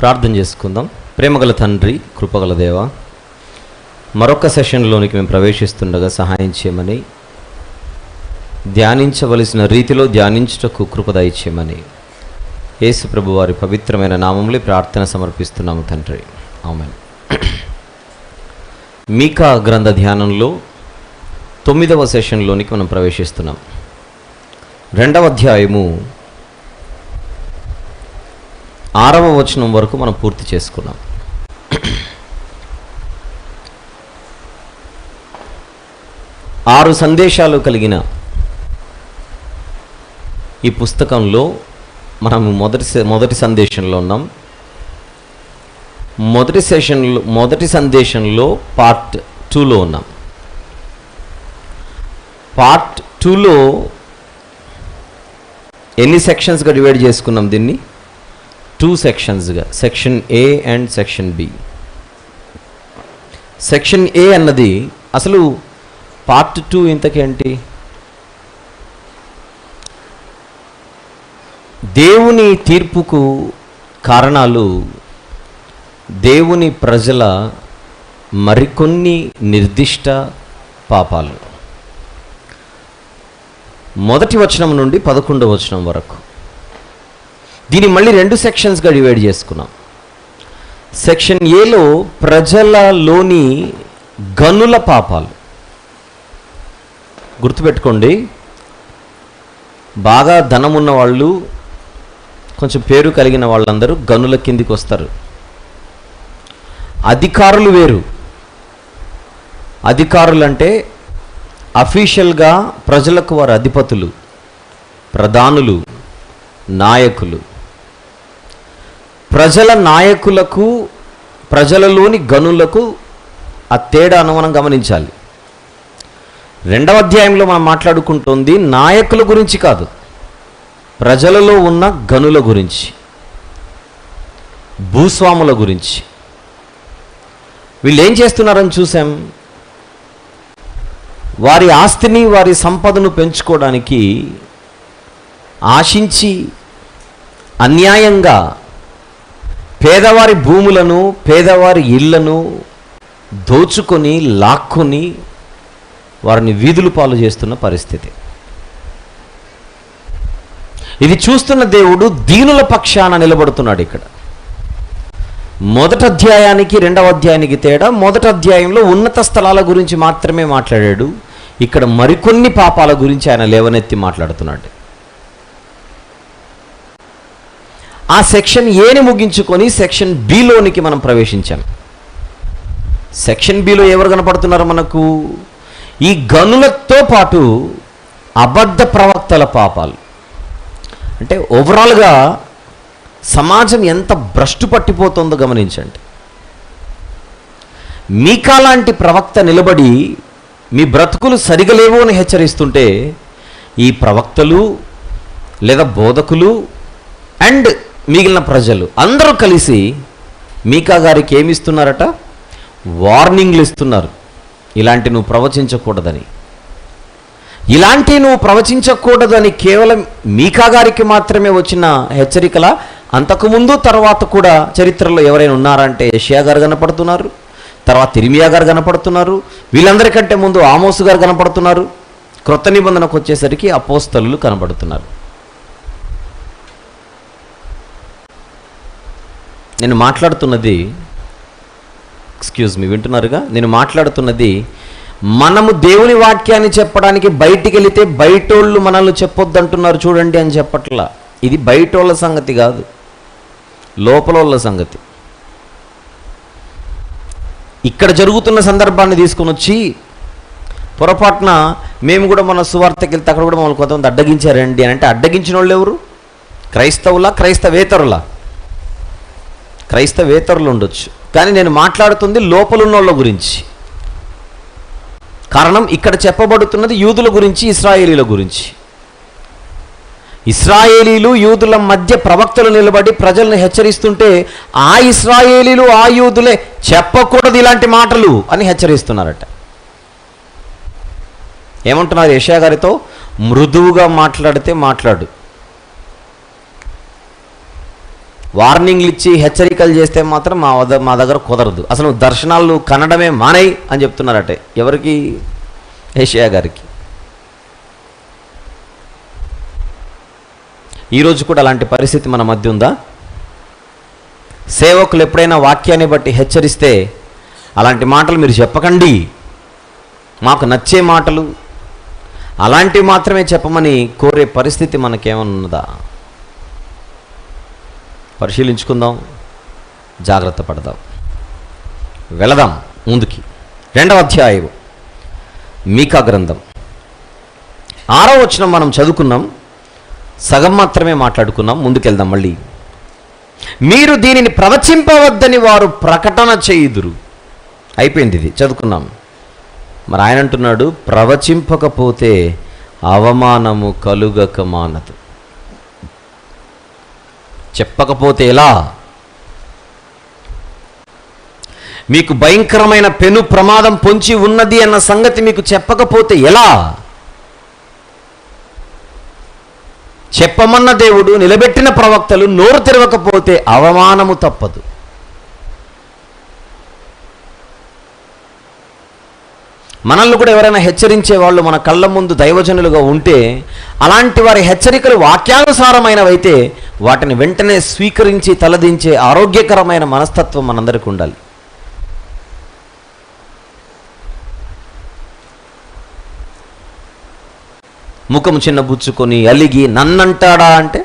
ప్రార్థన చేసుకుందాం. ప్రేమగల తండ్రి, కృపగల దేవ, మరొక సెషన్లోనికి మేము ప్రవేశిస్తుండగా సహాయం చేయమని, ధ్యానించవలసిన రీతిలో ధ్యానించుటకు కృప దయచేయమని యేసు ప్రభు వారి పవిత్రమైన నామములో ప్రార్థన సమర్పిస్తున్నాము తండ్రి. ఆమేన్. మీకా గ్రంథ ధ్యానంలో 9వ సెషన్లోనికి మనం ప్రవేశిస్తున్నాం. 2వ అధ్యాయము 6వ వచనం వరకు మనం పూర్తి చేసుకున్నాం. ఆరు సందేశాలు కలిగిన ఈ పుస్తకంలో మనము మొదటి సందేశంలో ఉన్నాం. మొదటి సందేశంలో పార్ట్ 2లో ఉన్నాం. పార్ట్ 2లో ఎన్ని సెక్షన్స్గా డివైడ్ చేసుకున్నాం? దీన్ని 2 సెక్షన్స్గా, section A and section B. Section A అన్నది అసలు పార్ట్ 2 ఇంతకేంటి? దేవుని తీర్పుకు కారణాలు, దేవుని ప్రజల మరికొన్ని నిర్దిష్ట పాపాలు. మొదటి వచనం నుండి 11వ వచనం వరకు. దీన్ని మళ్ళీ 2 సెక్షన్స్గా డివైడ్ చేసుకున్నాం. సెక్షన్ ఏలో ప్రజలలోని గనుల పాపాలు. గుర్తుపెట్టుకోండి, బాగా ధనం ఉన్న వాళ్ళు, కొంచెం పేరు కలిగిన వాళ్ళందరూ గనుల కిందికి వస్తారు. అధికారులు వేరు. అధికారులు అంటే అఫీషియల్గా ప్రజలకు వారు అధిపతులు, ప్రధానులు, నాయకులు. ప్రజల నాయకులకు, ప్రజలలోని గనులకు ఆ తేడాను మనం గమనించాలి. 2వ అధ్యాయంలో మనం మాట్లాడుకుంటుంది నాయకుల గురించి కాదు, ప్రజలలో ఉన్న గనుల గురించి, భూస్వాముల గురించి. వీళ్ళు ఏం చేస్తున్నారని చూసాం. వారి ఆస్తిని, వారి సంపదను పెంచుకోవడానికి ఆశించి అన్యాయంగా పేదవారి భూములను, పేదవారి ఇళ్లను దోచుకొని, లాక్కొని వారిని వీధులు పాలు చేస్తున్న పరిస్థితి. ఇది చూస్తున్న దేవుడు దీనుల పక్షాన నిలబడుతున్నాడు. ఇక్కడ మొదటి అధ్యాయానికి 2వ అధ్యాయానికి తేడా, మొదటి అధ్యాయంలో ఉన్నత స్థలాల గురించి మాత్రమే మాట్లాడాడు. ఇక్కడ మరికొన్ని పాపాల గురించి ఆయన లేవనెత్తి మాట్లాడుతున్నాడు. ఆ సెక్షన్ ఏని ముగించుకొని సెక్షన్ బిలోనికి మనం ప్రవేశించాం. సెక్షన్ బిలో ఎవరు కనపడుతున్నారు మనకు? ఈ గనులతో పాటు అబద్ధ ప్రవక్తల పాపాలు. అంటే ఓవరాల్గా సమాజం ఎంత భ్రష్టు పట్టిపోతుందో గమనించండి. మీకా లాంటి ప్రవక్త నిలబడి మీ బ్రతుకులు సరిగలేవు అని హెచ్చరిస్తుంటే, ఈ ప్రవక్తలు లేదా బోధకులు అండ్ మిగిలిన ప్రజలు అందరూ కలిసి మీకా గారికి ఏమిస్తున్నారట? వార్నింగ్లు ఇస్తున్నారు. ఇలాంటి నువ్వు ప్రవచించకూడదని. ఇలాంటి నువ్వు ప్రవచించకూడదని కేవలం మీకా గారికి మాత్రమే వచ్చిన హెచ్చరికల? అంతకుముందు తర్వాత కూడా చరిత్రలో ఎవరైనా ఉన్నారంటే యెషయా గారు కనపడుతున్నారు, తర్వాత ఇర్మియా గారు కనపడుతున్నారు, వీళ్ళందరికంటే ముందు ఆమోసు గారు కనపడుతున్నారు, క్రొత్త నిబంధనకు వచ్చేసరికి అపోస్తలులు కనపడుతున్నారు. నేను మాట్లాడుతున్నది, వింటున్నారుగా? నేను మాట్లాడుతున్నది మనము దేవుని వాక్యాన్ని చెప్పడానికి బయటికి వెళితే బయటోళ్ళు మనల్ని చెప్పొద్దంటున్నారు చూడండి అని చెప్పట్లా. ఇది బయటోళ్ళ సంగతి కాదు, లోపలోళ్ళ సంగతి. ఇక్కడ జరుగుతున్న సందర్భాన్ని తీసుకొని వచ్చి పొరపాటున మేము కూడా మన సువార్తకి వెళ్తే అక్కడ కూడా మమ్మల్ని కొంతమంది అడ్డగించారండి అని అంటే, అడ్డగించిన వాళ్ళు ఎవరు? క్రైస్తవులా, క్రైస్తవేతరులా? క్రైస్తవేతరులు ఉండొచ్చు, కానీ నేను మాట్లాడుతుంది లోపలున్నోళ్ళ గురించి. కారణం ఇక్కడ చెప్పబడుతున్నది యూదుల గురించి, ఇశ్రాయేలీల గురించి. ఇశ్రాయేలీలు యూదుల మధ్య ప్రవక్తలు నిలబడి ప్రజలను హెచ్చరిస్తుంటే, ఆ ఇశ్రాయేలీలు ఆ యూదులే చెప్పకూడదు ఇలాంటి మాటలు అని హెచ్చరిస్తున్నారట. ఏమంటున్నారు యెషయా గారితో? మృదువుగా మాట్లాడితే మాట్లాడు, వార్నింగ్లు ఇచ్చి హెచ్చరికలు చేస్తే మాత్రం మా దగ్గర కుదరదు. అసలు దర్శనాలు కనడమే మానేయి అని చెప్తున్నారటే. ఎవరికి? యెషయా గారికి. ఈరోజు కూడా అలాంటి పరిస్థితి మన మధ్య ఉందా? సేవకులు ఎప్పుడైనా వాక్యాన్ని బట్టి హెచ్చరిస్తే అలాంటి మాటలు మీరు చెప్పకండి, మాకు నచ్చే మాటలు అలాంటివి మాత్రమే చెప్పమని కోరే పరిస్థితి మనకేమన్నదా? పరిశీలించుకుందాం, జాగ్రత్త పడదాం. వెళదాం ముందుకి. 2వ అధ్యాయం మీకా గ్రంథం 6వ వచనం మనం చదువుకున్నాం, సగం మాత్రమే మాట్లాడుకున్నాం. ముందుకెళ్దాం మళ్ళీ. మీరు దీనిని ప్రవచింపవద్దని వారు ప్రకటన చేయుదురు. అయిపోయింది, ఇది చదువుకున్నాం. మరి ఆయన అంటున్నాడు, ప్రవచింపకపోతే అవమానము కలుగక మానదు. చెప్పకపోతే ఎలా? మీకు భయంకరమైన పెను ప్రమాదం పొంచి ఉన్నది అన్న సంగతి మీకు చెప్పకపోతే ఎలా? చెప్పమన్న దేవుడు, నిలబెట్టిన ప్రవక్తలు నోరు తెరవకపోతే అవమానము తప్పదు. మనల్ని కూడా ఎవరైనా హెచ్చరించే వాళ్ళు మన కళ్ళ ముందు దైవజనులుగా ఉంటే, అలాంటి వారి హెచ్చరికలు వాక్యానుసారమైనవైతే వాటిని వెంటనే స్వీకరించి తలదించే ఆరోగ్యకరమైన మనస్తత్వం మనందరికీ ఉండాలి. ముఖం చిన్నబుచ్చుకొని అలిగి నన్నంటాడా అంటే,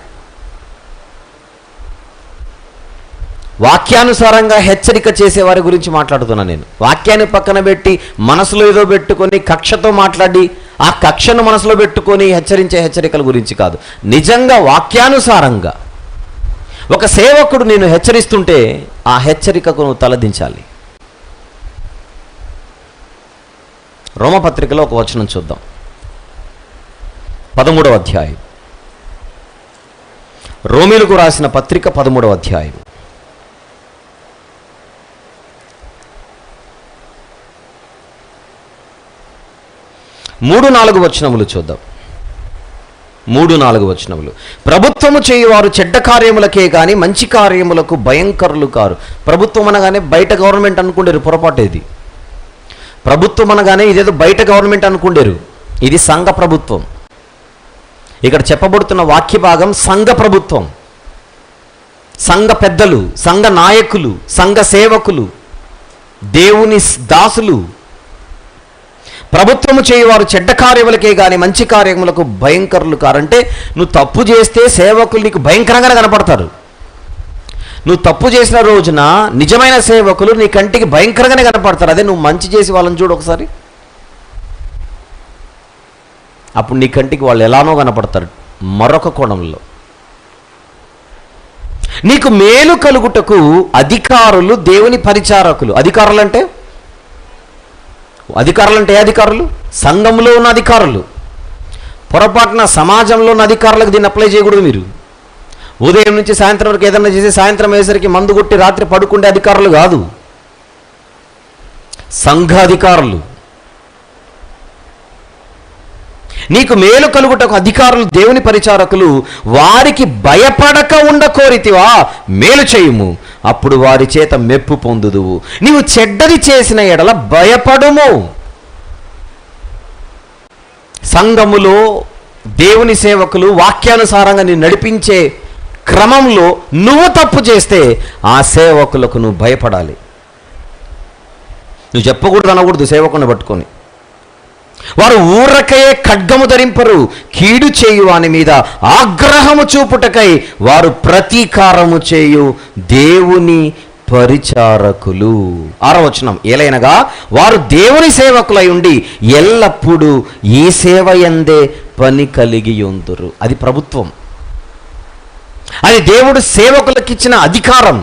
వాక్యానుసారంగా హెచ్చరిక చేసే వారి గురించి మాట్లాడుతున్నాను నేను. వాక్యాన్ని పక్కన పెట్టి మనసులో ఏదో పెట్టుకొని కక్షతో మాట్లాడి ఆ కక్షను మనసులో పెట్టుకొని హెచ్చరించే హెచ్చరికల గురించి కాదు. నిజంగా వాక్యానుసారంగా ఒక సేవకుడు నేను హెచ్చరిస్తుంటే ఆ హెచ్చరికకు నువ్వు తలదించాలి. రోమపత్రికలో ఒక వచనం చూద్దాం, 13వ అధ్యాయం. రోమీలకు రాసిన పత్రిక 13వ అధ్యాయం. 3-4 వచనములు చూద్దాం. 3-4 వచనములు. ప్రభుత్వము చేయువారు చెడ్డ కార్యములకే కానీ మంచి కార్యములకు భయంకరులు కారు. ప్రభుత్వం అనగానే బయట గవర్నమెంట్ అనుకుండేరు, పొరపాటు ఇది. ప్రభుత్వం అనగానే ఇదేదో బయట గవర్నమెంట్ అనుకుండేరు, ఇది సంఘ ప్రభుత్వం. ఇక్కడ చెప్పబడుతున్న వాక్య భాగం సంఘ ప్రభుత్వం. సంఘ పెద్దలు, సంఘ నాయకులు, సంఘ సేవకులు, దేవుని దాసులు. ప్రభుత్వము చేయువారు చెడ్డ కార్యములకే కానీ మంచి కార్యములకు భయంకరులు కారంటే, నువ్వు తప్పు చేస్తే సేవకులు నీకు భయంకరంగానే కనపడతారు. నువ్వు తప్పు చేసిన రోజున నిజమైన సేవకులు నీ కంటికి భయంకరంగానే కనపడతారు. అదే నువ్వు మంచి చేసి వాళ్ళని చూడు ఒకసారి, అప్పుడు నీ కంటికి వాళ్ళు ఎలానో కనపడతారు మరొక కోణంలో. నీకు మేలు కలుగుటకు అధికారులు దేవుని పరిచారకులు. అధికారులు అంటే అధికారులు సంఘంలో ఉన్న అధికారులు. పొరపాటున సమాజంలో ఉన్న అధికారులకు దీన్ని అప్లై చేయకూడదు. మీరు ఉదయం నుంచి సాయంత్రం వరకు ఏదన్నా చేసి సాయంత్రం అయ్యేసరికి మందు కొట్టి రాత్రి పడుకుంటే అధికారులు కాదు, సంఘ అధికారులు. నీకు మేలు కలుగుటకు అధికారులు దేవుని పరిచారకులు. వారికి భయపడక ఉండ కోరితివా, మేలు చేయుము, అప్పుడు వారి చేత మెప్పు పొందుదువు. నీవు చెడ్డది చేసిన ఎడల భయపడుము. సంఘములో దేవుని సేవకులు వాక్యానుసారంగా నేను నడిపించే క్రమంలో నువ్వు తప్పు చేస్తే ఆ సేవకులకు నువ్వు భయపడాలి. నువ్వు చెప్పకూడదు, అనకూడదు సేవకుని పట్టుకొని. వారు ఊరకయే ఖడ్గము ధరింపరు, కీడు చేయు వాని మీద ఆగ్రహము చూపుటకై వారు ప్రతీకారము చేయు దేవుని పరిచారకులు. 6వ వచనం. ఏలైనగా వారు దేవుని సేవకులై ఉండి ఎల్లప్పుడూ ఈ సేవ యందే పని కలిగి ఉందురు. అది ప్రభుత్వం, అది దేవుడు సేవకులకు ఇచ్చిన అధికారం.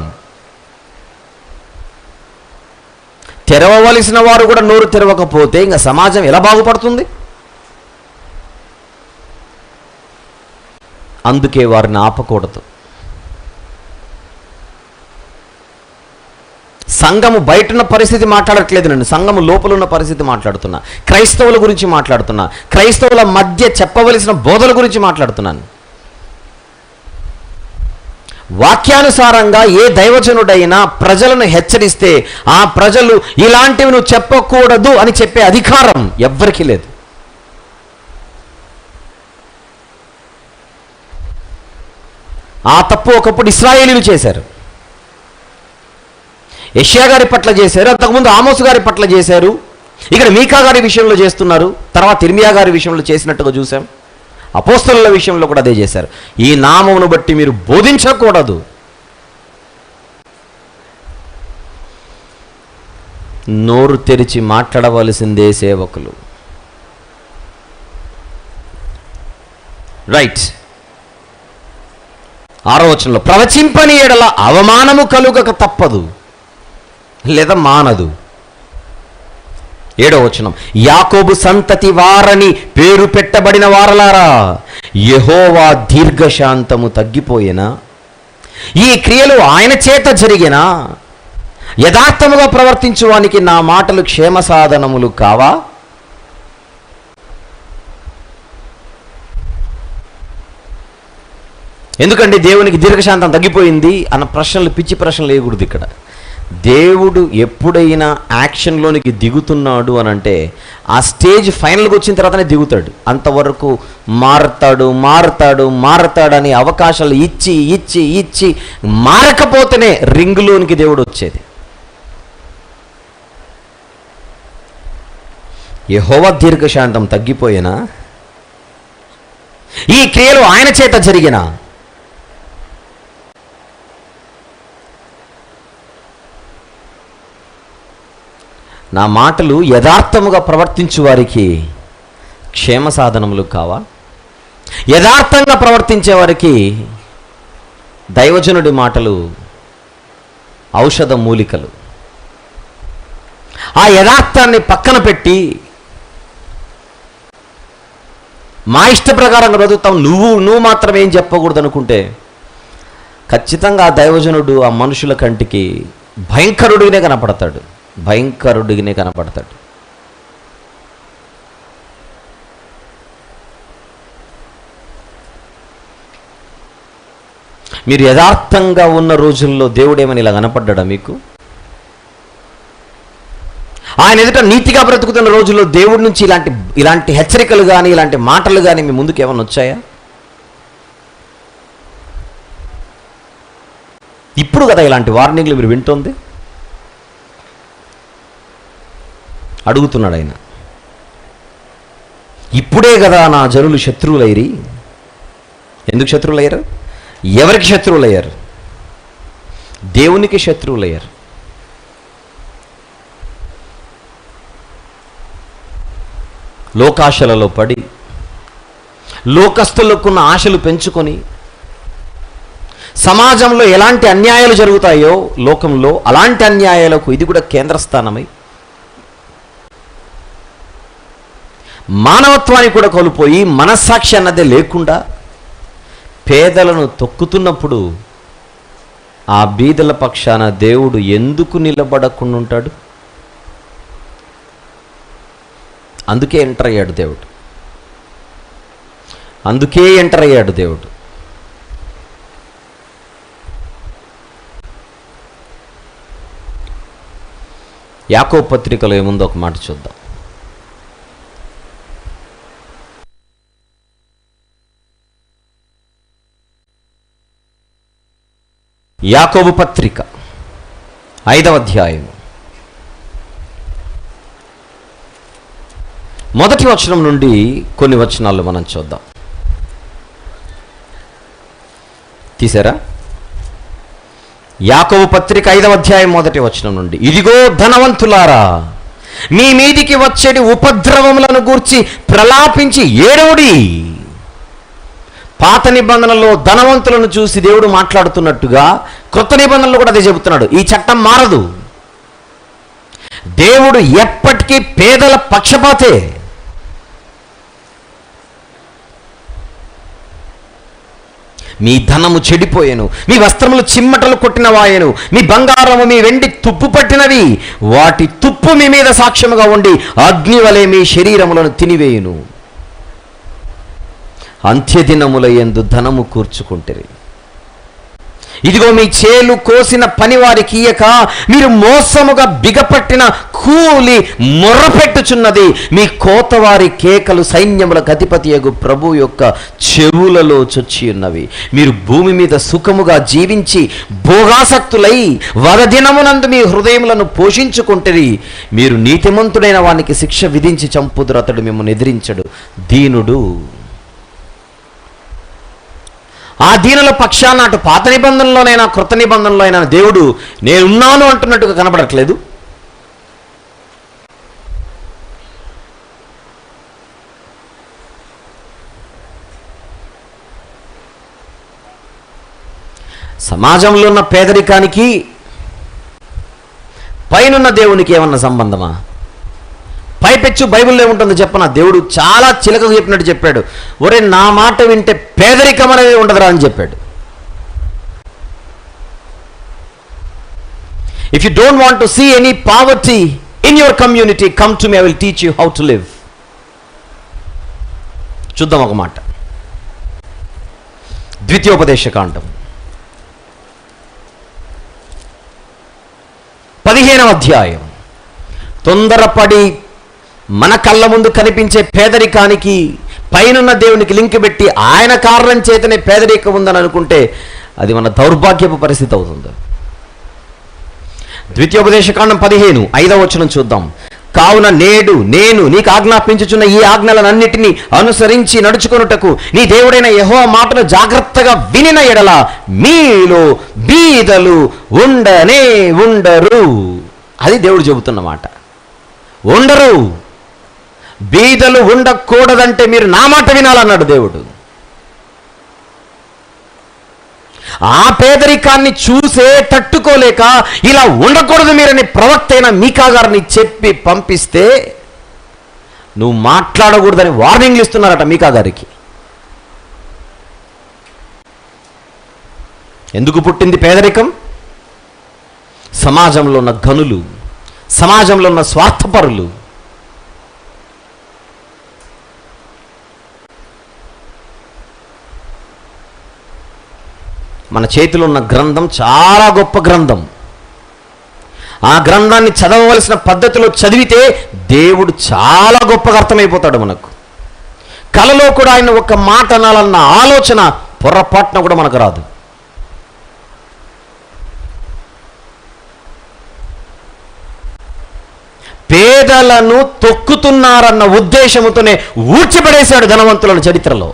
తెరవవలసిన వారు కూడా నోరు తెరవకపోతే ఇంకా సమాజం ఎలా బాగుపడుతుంది? అందుకే వారిని ఆపకూడదు. సంఘము బయటున్న పరిస్థితి మాట్లాడట్లేదు నేను, సంఘము లోపల ఉన్న పరిస్థితి మాట్లాడుతున్నా. క్రైస్తవుల గురించి మాట్లాడుతున్నా, క్రైస్తవుల మధ్య చెప్పవలసిన బోధల గురించి మాట్లాడుతున్నాను. వాక్యానుసారంగా ఏ దైవజనుడైనా ప్రజలను హెచ్చరిస్తే ఆ ప్రజలు ఇలాంటివి నువ్వు చెప్పకూడదు అని చెప్పే అధికారం ఎవ్వరికీ లేదు. ఆ తప్పు ఒకప్పుడు ఇశ్రాయేలీలు చేశారు. యెషయా గారి పట్ల చేశారు, అంతకుముందు ఆమోసు గారి పట్ల చేశారు, ఇక్కడ మీకా గారి విషయంలో చేస్తున్నారు, తర్వాత ఇర్మియా గారి విషయంలో చేసినట్టుగా చూసాం. అపోస్తలుల విషయంలో కూడా అదే చేశారు. ఈ నామమును బట్టి మీరు బోధించకూడదు. నోరు తెరిచి మాట్లాడవలసిందే సేవకులు. రైట్. 6వ వచనంలో ప్రవచింపని ఎడల అవమానము కలుగక తప్పదు లేదా మానదు. 7వ వచనం యాకోబు సంతతి వారని పేరు పెట్టబడిన వారలారా, యెహోవా దీర్ఘశాంతము తగ్గిపోయినా, ఈ క్రియలు ఆయన చేత జరిగినా, యథార్థముగా ప్రవర్తించువానికి నా మాటలు క్షేమ సాధనములు కావా? ఎందుకండి దేవునికి దీర్ఘశాంతం తగ్గిపోయింది అన్న ప్రశ్నలు, పిచ్చి ప్రశ్నలు వేయకూడదు ఇక్కడ. దేవుడు ఎప్పుడైనా యాక్షన్లోనికి దిగుతున్నాడు అని అంటే ఆ స్టేజ్ ఫైనల్గా వచ్చిన తర్వాతనే దిగుతాడు. అంతవరకు మారతాడని అవకాశాలు ఇచ్చి ఇచ్చి ఇచ్చి మారకపోతేనే రింగులోనికి దేవుడు వచ్చేది. యెహోవా దీర్ఘశాంతం తగ్గిపోయినా, ఈ క్రియలు ఆయన చేత జరిగిన, నా మాటలు యథార్థముగా ప్రవర్తించు వారికి క్షేమ సాధనములు కావా? యథార్థంగా ప్రవర్తించే వారికి దైవజనుడి మాటలు ఔషధ మూలికలు. ఆ యథార్థాన్ని పక్కన పెట్టి మా ఇష్ట ప్రకారంగా బ్రతుకుతాం, నువ్వు మాత్రం ఏం చెప్పకూడదు అనుకుంటే ఖచ్చితంగా ఆ దైవజనుడు ఆ మనుషుల కంటికి భయంకరుడిగానే కనపడతాడు. మీరు యథార్థంగా ఉన్న రోజుల్లో దేవుడేమని ఇలా కనపడ్డా మీకు? ఆయన ఎదుట నీతిగా బ్రతుకుతున్న రోజుల్లో దేవుడి నుంచి ఇలాంటి హెచ్చరికలు కానీ ఇలాంటి మాటలు కానీ మీ ముందుకు ఏమైనా వచ్చాయా? ఇప్పుడు కదా ఇలాంటి వార్నింగ్లు మీరు వింటోంది. అడుగుతున్నాడు ఆయన, ఇప్పుడే కదా నా జనులు శత్రువులైరి. ఎందుకు శత్రువులయ్యారు? ఎవరికి శత్రువులయ్యారు? దేవునికి శత్రువులయ్యారు. లోకాశలలో పడి, లోకస్తులకున్న ఆశలు పెంచుకొని, సమాజంలో ఎలాంటి అన్యాయాలు జరుగుతాయో లోకంలో అలాంటి అన్యాయాలకు ఇది కూడా కేంద్రస్థానమై మానవత్వాన్ని కూడా కోల్పోయి మనస్సాక్షి అన్నదే లేకుండా పేదలను తొక్కుతున్నప్పుడు ఆ బీదల పక్షాన దేవుడు ఎందుకు నిలబడకుండా ఉంటాడు? అందుకే ఎంటర్ అయ్యాడు దేవుడు. యాకోబు పత్రికలో ఏముందో ఒక మాట చూద్దాం. యాకోబు పత్రిక 5వ అధ్యాయం 1వ వచనం నుండి కొన్ని వచనాలు మనం చూద్దాం. తీసారా? యాకోబు పత్రిక 5వ అధ్యాయం 1వ వచనం నుండి, ఇదిగో ధనవంతులారా, మీ మీదికి వచ్చేటి ఉపద్రవములను గూర్చి ప్రలాపించి ఏడవుడి. పాత నిబంధనలో ధనవంతులను చూసి దేవుడు మాట్లాడుతున్నట్టుగా క్రొత్త నిబంధనలో కూడా అదే చెబుతున్నాడు. ఈ చట్టం మారదు. దేవుడు ఎప్పటికీ పేదల పక్షపాతే. మీ ధనము చెడిపోయెను, మీ వస్త్రములు చిమ్మటలు కొట్టినవాయెను, మీ బంగారము మీ వెండి తుప్పు పట్టినవి, వాటి తుప్పు మీ మీద సాక్ష్యముగా ఉండి అగ్ని వలె మీ శరీరములను తినివేయును. అంత్యదినముల యందు ధనము కూర్చుకుంటిరి. ఇదిగో మీ చేలు కోసిన పని వారికి ఇయ్యక మీరు మోసముగా బిగపట్టిన కూలి మొర్రపెట్టుచున్నది. మీ కోతవారి కేకలు సైన్యములకు అధిపతియగు ప్రభు యొక్క చెవులలో చొచ్చి ఉన్నవి. మీరు భూమి మీద సుఖముగా జీవించి భోగాసక్తులై వరదినమునందు మీ హృదయములను పోషించుకుంటరి. మీరు నీతిమంతుడైన వానికి శిక్ష విధించి చంపుదురు, అతడు మిమ్మల్ని ఎదిరించడు. దీనుడు ఆ దీనుల పక్షాన అటు పాత నిబంధనలోనైనా కృత నిబంధనలో అయినా దేవుడు నేనున్నాను అంటున్నట్టుగా కనబడట్లేదు. సమాజంలో ఉన్న పేదరికానికి పైనున్న దేవునికి ఏమన్నా సంబంధమా? పైపెచ్చు బైబిల్లో ఏముంటుందో చెప్పనా? దేవుడు చాలా చిలకగా చెప్పినట్టు చెప్పాడు, ఒరే నా మాట వింటే పేదరికం అనేది ఉండదురా అని చెప్పాడు. If you don't want to see any poverty in your community, come to me, I will teach you how to live. చూద్దాం ఒక మాట. ద్వితీయోపదేశకాండం 15వ అధ్యాయం. తొందరపడి మన కళ్ళ ముందు కనిపించే పేదరికానికి పైనున్న దేవునికి లింక్ పెట్టి ఆయన కారణం చేతనే పేదరికం ఉందని అనుకుంటే అది మన దౌర్భాగ్యపు పరిస్థితి అవుతుంది. ద్వితీయోపదేశకాండం 15:5 వచనం చూద్దాం. కావున నేడు నేను నీకు ఆజ్ఞాపించుచున్న ఈ ఆజ్ఞలనన్నిటినీ అనుసరించి నడుచుకొనుటకు నీ దేవుడైన యెహోవా మాటలు జాగ్రత్తగా వినిన ఎడల మీలో బీదలు ఉండనే ఉండరు. అది దేవుడు చెబుతున్న మాట. ఉండరు. బీదలు ఉండకూడదంటే మీరు నా మాట వినాలన్నాడు దేవుడు. ఆ పేదరికాన్ని చూసే తట్టుకోలేక ఇలా ఉండకూడదు మీరని ప్రవక్త అయిన మీకా గారిని చెప్పి పంపిస్తే నువ్వు మాట్లాడకూడదని వార్నింగ్లు ఇస్తున్నారట మీకా గారికి. ఎందుకు పుట్టింది పేదరికం? సమాజంలో ఉన్న ఘనులు, సమాజంలో ఉన్న స్వార్థపరులు. మన చేతిలో ఉన్న గ్రంథం చాలా గొప్ప గ్రంథం. ఆ గ్రంథాన్ని చదవవలసిన పద్ధతిలో చదివితే దేవుడు చాలా గొప్పగా అర్థమైపోతాడు మనకు. కలలో కూడా ఆయన ఒక మాట అనాలన్న ఆలోచన పొరపాటున కూడా మనకు రాదు. పేదలను తొక్కుతున్నారన్న ఉద్దేశముతోనే ఊడ్చిపడేశాడు ధనవంతులను చరిత్రలో.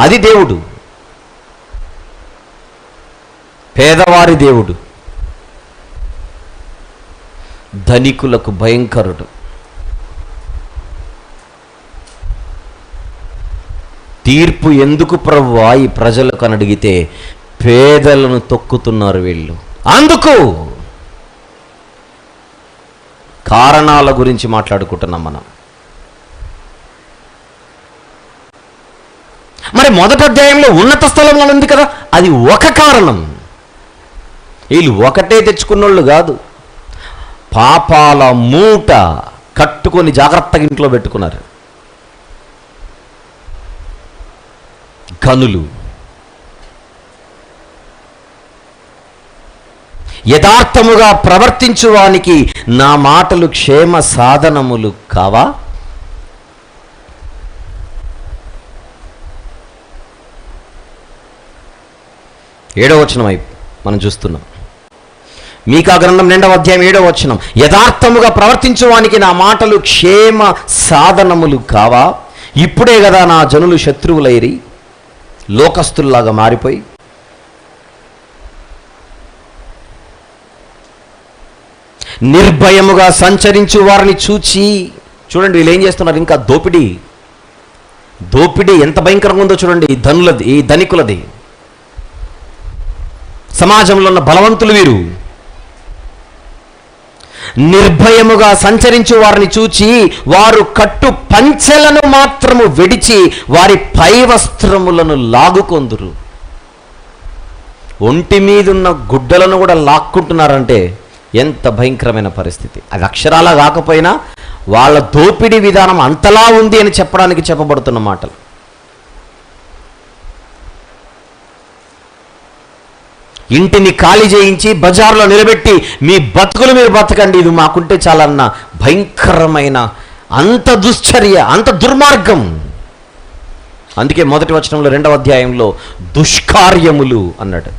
అది దేవుడు, పేదవారి దేవుడు, ధనికులకు భయంకరుడు. తీర్పు ఎందుకు ప్రభువా ఈ ప్రజలకు అని అడిగితే పేదలను తొక్కుతున్నారు వీళ్ళు. అందుకు కారణాల గురించి మాట్లాడుకుంటున్నాం మనం. మరి మొదటి అధ్యాయంలో ఉన్నత స్థలంలో ఉంది కదా, అది ఒక కారణం. వీళ్ళు ఒకటే తెచ్చుకున్నోళ్ళు కాదు, పాపాల మూట కట్టుకొని జాగ్రత్తగా ఇంట్లో పెట్టుకున్నారు. ఘనులు యథార్థముగా ప్రవర్తించువానికి నా మాటలు క్షేమ సాధనములు కావా? ఏడవ వచనం మనం చూస్తున్నాం. మీకా గ్రంథం 2వ అధ్యాయం 7వ వచనం. యథార్థముగా ప్రవర్తించువానికి నా మాటలు క్షేమ సాధనములు కావా? ఇప్పుడే కదా నా జనులు శత్రువులైరి లోకస్తుల్లాగా మారిపోయి. నిర్భయముగా సంచరించు వారిని చూచి, చూడండి వీళ్ళు ఏం చేస్తున్నారు, ఇంకా దోపిడీ ఎంత భయంకరంగా ఉందో చూడండి. ఈ ధనికులది, సమాజంలో ఉన్న బలవంతులు వీరు. నిర్భయముగా సంచరించు వారిని చూచి వారు కట్టు పంచెలను మాత్రము విడిచి వారి పై వస్త్రములను లాగుకొందురు. ఒంటి మీదున్న గుడ్డలను కూడా లాక్కుంటున్నారంటే ఎంత భయంకరమైన పరిస్థితి. అది అక్షరాలా కాకపోయినా వాళ్ళ దోపిడీ విధానం అంతలా ఉంది అని చెప్పడానికి చెప్పబడుతున్న మాటలు. ఇంటిని ఖాళీ చేయించి బజార్లో నిలబెట్టి మీ బతుకులు మీరు బతకండి, ఇది మాకుంటే చాలన్న భయంకరమైన అంత దుశ్చర్య, అంత దుర్మార్గం. అందుకే మొదటి వచనంలో 2వ అధ్యాయంలో దుష్కార్యములు అన్నాడు.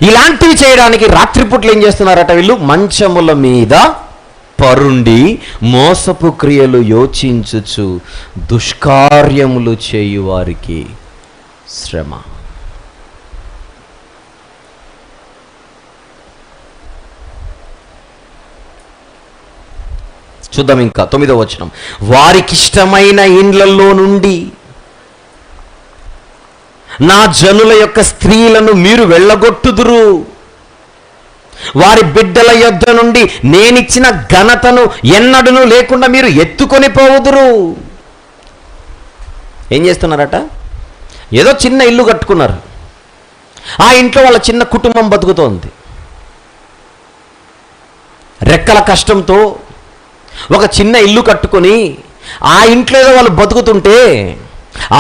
ఇలాంటివి చేయడానికి రాత్రిపూట్లు ఏం చేస్తున్నారట వీళ్ళు? మంచముల మీద పరుండి మోసపు క్రియలు యోచించుచు దుష్కార్యములు చేయువారికి శ్రమ. చూద్దాం ఇంకా 9వ వచనం. వారికిష్టమైన ఇండ్లలో నుండి నా జనుల యొక్క స్త్రీలను మీరు వెళ్ళగొట్టుదురు, వారి బిడ్డల యొద్ద నుండి నేనిచ్చిన ఘనతను ఎన్నడూ లేకుండా మీరు ఎత్తుకొని పోవుదురు. ఏం చేస్తున్నారట? ఏదో చిన్న ఇల్లు కట్టుకున్నారు, ఆ ఇంట్లో వాళ్ళ చిన్న కుటుంబం బతుకుతోంది. రెక్కల కష్టంతో ఒక చిన్న ఇల్లు కట్టుకొని ఆ ఇంట్లో ఏదో వాళ్ళు బతుకుతుంటే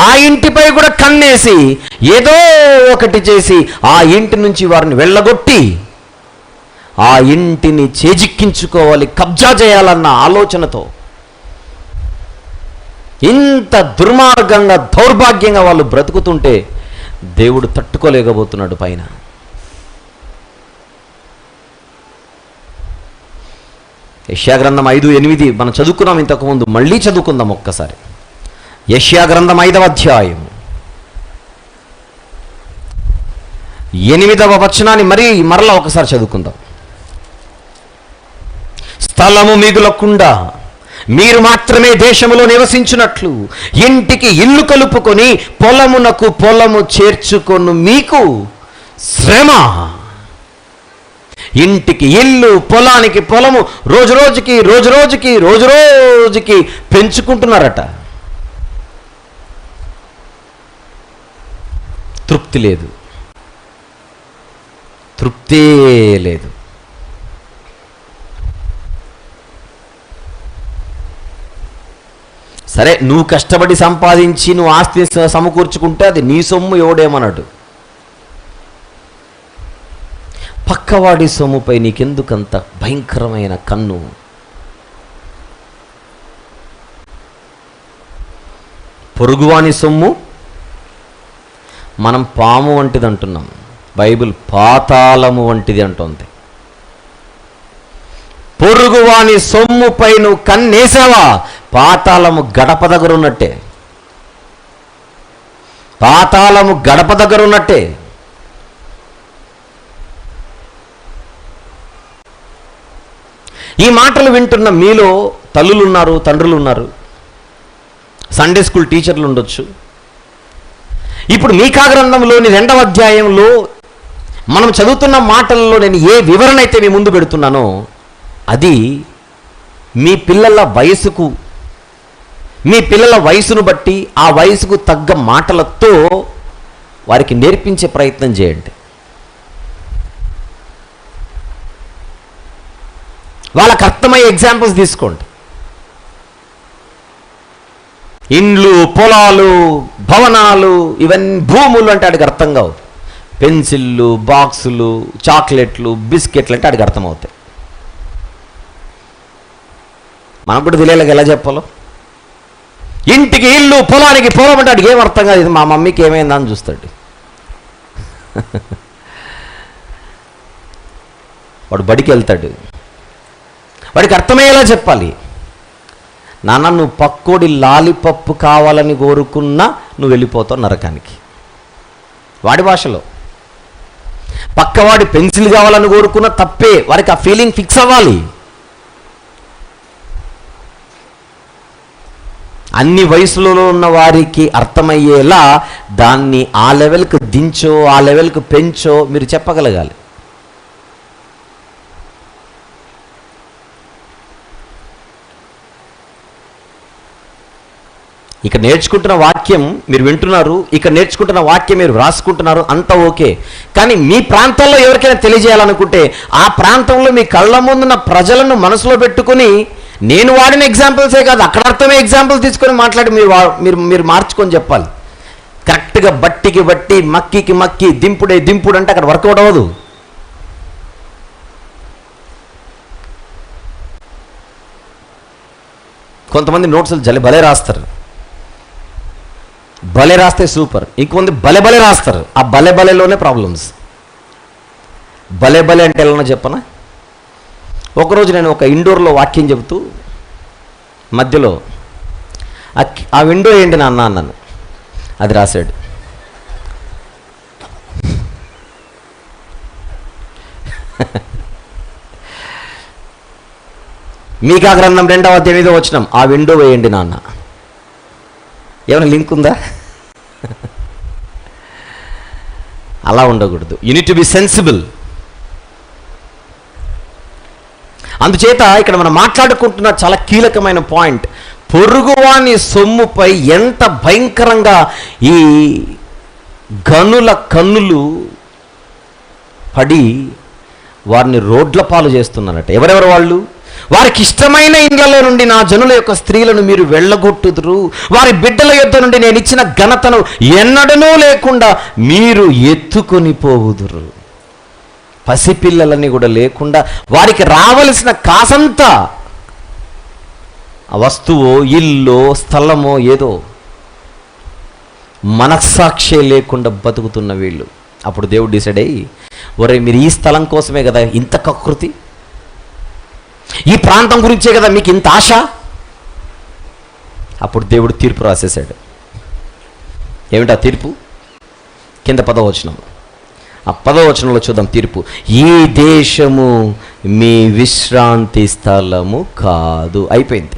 ఆ ఇంటిపై కూడా కన్నేసి ఏదో ఒకటి చేసి ఆ ఇంటి నుంచి వారిని వెళ్ళగొట్టి ఆ ఇంటిని చేజిక్కించుకోవాలి, కబ్జా చేయాలన్న ఆలోచనతో ఇంత దుర్మార్గంగా దౌర్భాగ్యంగా వాళ్ళు బ్రతుకుతుంటే దేవుడు తట్టుకోలేకపోతున్నాడు పైన. యెషయా గ్రంథం 5:8 మనం చదువుకున్నాం ఇంతకుముందు, మళ్ళీ చదువుకుందాం ఒక్కసారి. యెషయా గ్రంథం 5వ అధ్యాయం 8వ వచనాన్ని మరలా ఒకసారి చదువుకుందాం. స్థలము మిగులకుండా మీరు మాత్రమే దేశములో నివసించున్నట్లు ఇంటికి ఇల్లు కలుపుకొని పొలమునకు పొలము చేర్చుకొను మీకు శ్రమ. ఇంటికి ఇల్లు, పొలానికి పొలము రోజు రోజుకి పెంచుకుంటున్నారట. తృప్తి లేదు, తృప్తే లేదు. సరే, నువ్వు కష్టపడి సంపాదించి నువ్వు ఆస్తి సమకూర్చుకుంటే అది నీ సొమ్ము, ఎవడేమన్నాడు? పక్కవాడి సొమ్ముపై నీకెందుకంత భయంకరమైన కన్ను? పొరుగువాని సొమ్ము మనం పాము వంటిది అంటున్నాం, బైబిల్ పాతాళము వంటిది అంటోంది. పొరుగువాని సొమ్ముపై నువ్వు కన్నేసావా, పాతాళము గడప దగ్గర ఉన్నట్టే, పాతాళము గడప దగ్గర ఉన్నట్టే. ఈ మాటలు వింటున్న మీలో తల్లులు ఉన్నారు, తండ్రులు ఉన్నారు, సండే స్కూల్ టీచర్లు ఉండొచ్చు. ఇప్పుడు మీకా గ్రంథంలోని 2వ అధ్యాయంలో మనం చదువుతున్న మాటల్లో నేను ఏ వివరణ అయితే మీ ముందు పెడుతున్నానో అది మీ పిల్లల వయసును బట్టి ఆ వయసుకు తగ్గ మాటలతో వారికి నేర్పించే ప్రయత్నం చేయండి. వాళ్ళకు అర్థమయ్యే ఎగ్జాంపుల్స్ తీసుకోండి. ఇండ్లు, పొలాలు, భవనాలు, ఇవన్నీ భూములు అంటే ఆడికి అర్థం కావు. పెన్సిళ్ళు, బాక్సులు, చాక్లెట్లు, బిస్కెట్లు అంటే ఆడికి అర్థమవుతాయి. మనకు కూడా తెలియలేక ఎలా చెప్పాలో. ఇంటికి ఇల్లు, పొలానికి పొలం అంటే ఆడికి ఏం అర్థం కాదు. ఇది మా మమ్మీకి ఏమైందా అని చూస్తాడు. వాడు బడికి వెళ్తాడు, వాడికి అర్థమయ్యేలా చెప్పాలి. నాన్న, నువ్వు పక్కోడి లాలిపప్పు కావాలని కోరుకున్నా నువ్వు వెళ్ళిపోతావు నరకానికి. వాడి భాషలో. పక్కవాడి పెన్సిల్ కావాలని కోరుకున్నా తప్పే, వారికి ఆ ఫీలింగ్ ఫిక్స్ అవ్వాలి. అన్ని వయసులలో ఉన్న వారికి అర్థమయ్యేలా దాన్ని ఆ లెవెల్కి దించో, ఆ లెవెల్కి పెంచో మీరు చెప్పగలగాలి. ఇక నేర్చుకుంటున్న వాక్యం మీరు వింటున్నారు, ఇక నేర్చుకుంటున్న వాక్యం మీరు వ్రాసుకుంటున్నారు, అంతా ఓకే. కానీ మీ ప్రాంతాల్లో ఎవరికైనా తెలియజేయాలనుకుంటే ఆ ప్రాంతంలో మీ కళ్ళ ముందున్న ప్రజలను మనసులో పెట్టుకుని, నేను వాడిన ఎగ్జాంపుల్సే కాదు అక్కడ అర్థమే ఎగ్జాంపుల్ తీసుకొని మాట్లాడి మీరు మార్చుకొని చెప్పాలి. కరెక్ట్గా బట్టికి బట్టి మక్కికి మక్కి దింపుడు అంటే అక్కడ వర్కౌట్ అవ్వదు. కొంతమంది నోట్స్లు భలే రాస్తారు, భలే రాస్తే సూపర్. ఇంకొంది భలే రాస్తారు, ఆ భలేలోనే ప్రాబ్లమ్స్. భలే అంటే ఎలా చెప్పనా, ఒకరోజు నేను ఒక ఇండోర్లో వాక్యం చెబుతూ మధ్యలో ఆ విండో ఏంటి నాన్న అన్నాను. అది రాశాడు. మీకా గ్రంథం 2వ అధ్యాయం 8వ వచనం, ఆ విండో వేయండి నాన్న. ఏమైనా లింక్ ఉందా? అలా ఉండకూడదు. You need to be sensible. అందుచేత ఇక్కడ మనం మాట్లాడుకుంటున్న చాలా కీలకమైన పాయింట్, పొరుగువాని సొమ్ముపై ఎంత భయంకరంగా ఈ గనుల కన్నులు పడి వారిని రోడ్ల పాలు చేస్తున్నారట. ఎవరెవరు వాళ్ళు? వారికి ఇష్టమైన ఇండ్లలో నుండి నా జనుల యొక్క స్త్రీలను మీరు వెళ్ళగొట్టుదురు, వారి బిడ్డల యొద్ద నుండి నేను ఇచ్చిన ఘనతను ఎన్నడనూ లేకుండా మీరు ఎత్తుకొని పోవుదురు. పసిపిల్లలని కూడా లేకుండా వారికి రావలసిన కాసంతా, ఆ వస్తువో ఇల్లో స్థలమో ఏదో మనస్సాక్షే లేకుండా బతుకుతున్న వీళ్ళు. అప్పుడు దేవుడు డిసైడ్ అయ్యి, ఒరే మీరు ఈ స్థలం కోసమే కదా ఇంత కకృతి, ఈ ప్రాంతం గురించే కదా మీకు ఇంత ఆశ. అప్పుడు దేవుడు తీర్పు రాసేశాడు. ఏమిటా తీర్పు? కింద 10వ వచనం. ఆ 10వ వచనంలో చూద్దాం తీర్పు. ఈ దేశము మీ విశ్రాంతి స్థలము కాదు. అయిపోయింది.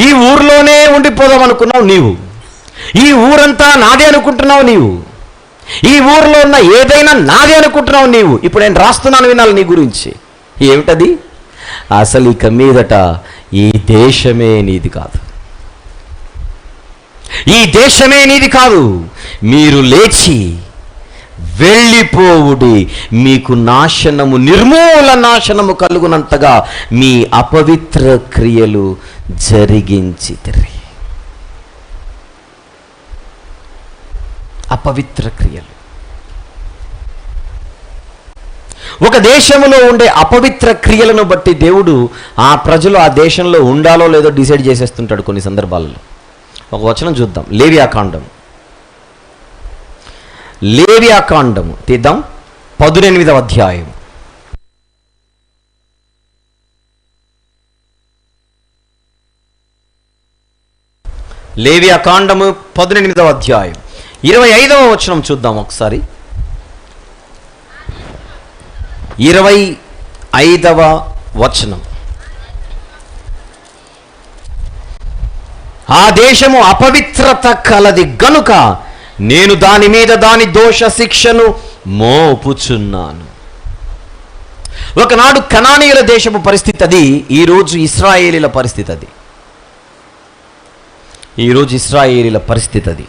ఈ ఊర్లోనే ఉండిపోదాం అనుకున్నావు నీవు, ఈ ఊరంతా నాదే అనుకుంటున్నావు నీవు, ఈ ఊర్లో ఉన్న ఏదైనా నాదే అనుకుంటున్నావు నీవు. ఇప్పుడు నేను రాస్తున్నాను, వినాలి నీ గురించి. ఏమిటది? అసలు ఇక మీదట ఈ దేశమే నీది కాదు, ఈ దేశమే నీది కాదు. మీరు లేచి వెళ్ళిపోవుడి, మీకు నాశనము, నిర్మూల నాశనము కలుగునంతగా మీ అపవిత్ర క్రియలు జరిగించితిరి. అపవిత్ర క్రియలు. ఒక దేశంలో ఉండే అపవిత్ర క్రియలను బట్టి దేవుడు ఆ ప్రజలు ఆ దేశంలో ఉండాలో లేదో డిసైడ్ చేసేస్తుంటాడు కొన్ని సందర్భాలలో. ఒక వచనం చూద్దాం, లేవియాకాండము తీద్దాం, 18వ అధ్యాయం. లేవియాకాండము 18వ అధ్యాయం 25వ వచనం చూద్దాం ఒకసారి. 25వ వచనం. ఆ దేశము అపవిత్రత కలది గనుక నేను దాని మీద దాని దోష శిక్షను మోపుచున్నాను. ఒకనాడు కనానీయుల దేశపు పరిస్థితి అది, ఈరోజు ఇశ్రాయేలీల పరిస్థితి అది. ఈరోజు ఇశ్రాయేలీల పరిస్థితి అది.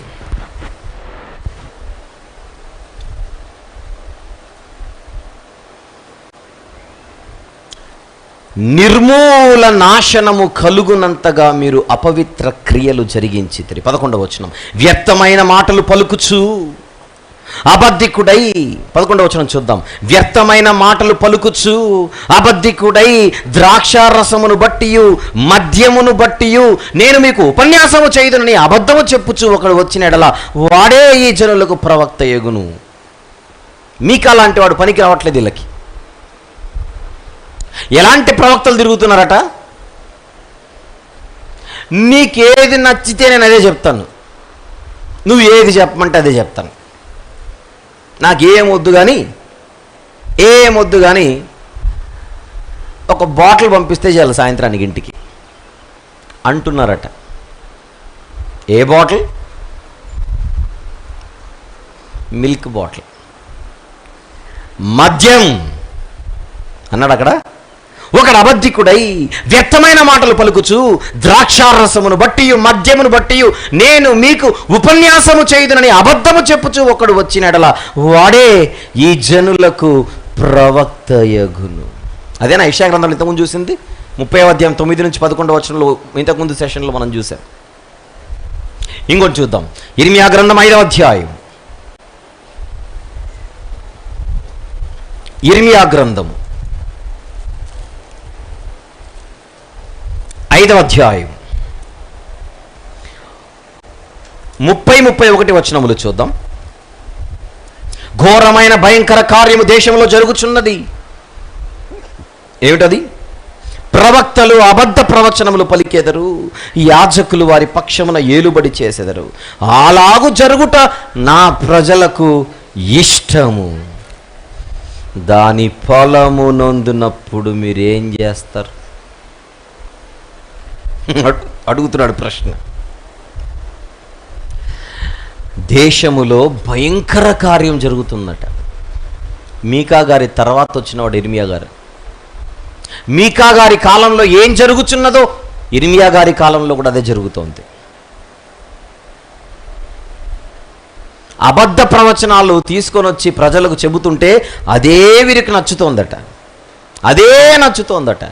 నిర్మూల నాశనము కలుగునంతగా మీరు అపవిత్ర క్రియలు జరిగించితిరి. 11వ వచనం. వ్యర్థమైన మాటలు పలుకుచు అబద్ధికుడై, 11వ వచనం చూద్దాం. వ్యర్థమైన మాటలు పలుకుచు అబద్ధికుడై ద్రాక్షారసమును బట్టియు మద్యమును బట్టియు నేను మీకు ఉపన్యాసము చేయదునని అబద్ధము చెప్పుచు ఒకడు వచ్చిన ఎడల వాడే ఈ జనులకు ప్రవక్త యగును. మీకు అలాంటి వాడు పనికి రావట్లేదు. వీళ్ళకి ఎలాంటి ప్రవక్తలు తిరుగుతున్నారట? నీకేది నచ్చితే నేను అదే చెప్తాను, నువ్వు ఏది చెప్పమంటే అదే చెప్తాను, నాకేమొద్దు కానీ ఒక బాటిల్ పంపిస్తే చాలు సాయంత్రానికి ఇంటికి అంటున్నారట. ఏ బాటిల్? Milk bottle. మద్యం అన్నాడు అక్కడ. ఒకడు అబద్ధికుడై వ్యర్థమైన మాటలు పలుకుచు ద్రాక్షారసమును బట్టి మద్యమును బట్టి నేను మీకు ఉపన్యాసము చేయుదునని అబద్ధము చెప్పుచు ఒకడు వచ్చినడలా వాడే ఈ జనులకు ప్రవక్తయగును. అదేనా యెషయా గ్రంథంలో ఇంతకుముందు చూసింది? 30వ అధ్యాయం 9 నుంచి 11వ వచనంలో ఇంతకుముందు సెషన్లో మనం చూసాం. ఇంకోటి చూద్దాం. ఇర్మియా గ్రంథం 5వ అధ్యాయం. ఇర్మియా గ్రంథం 5వ అధ్యాయం 30-31 వచనములు చూద్దాం. ఘోరమైన భయంకర కార్యము దేశంలో జరుగుచున్నది. ఏమిటది? ప్రవక్తలు అబద్ధ ప్రవచనములు పలికెదరు, యాజకులు వారి పక్షమున ఏలుబడి చేసెదరు. అలాగు జరుగుట నా ప్రజలకు ఇష్టము. దాని ఫలము నొందినప్పుడు మీరేం చేస్తారు? అడుగుతున్నాడు ప్రశ్న. దేశములో భయంకర కార్యం జరుగుతుందట. మీకా గారి తర్వాత వచ్చినవాడు ఇర్మియా గారు. మీకా గారి కాలంలో ఏం జరుగుతున్నదో ఇర్మియా గారి కాలంలో కూడా అదే జరుగుతోంది. అబద్ధ ప్రవచనాలు తీసుకొని వచ్చి ప్రజలకు చెబుతుంటే అదే వీరికి నచ్చుతోందట, అదే నచ్చుతోందట.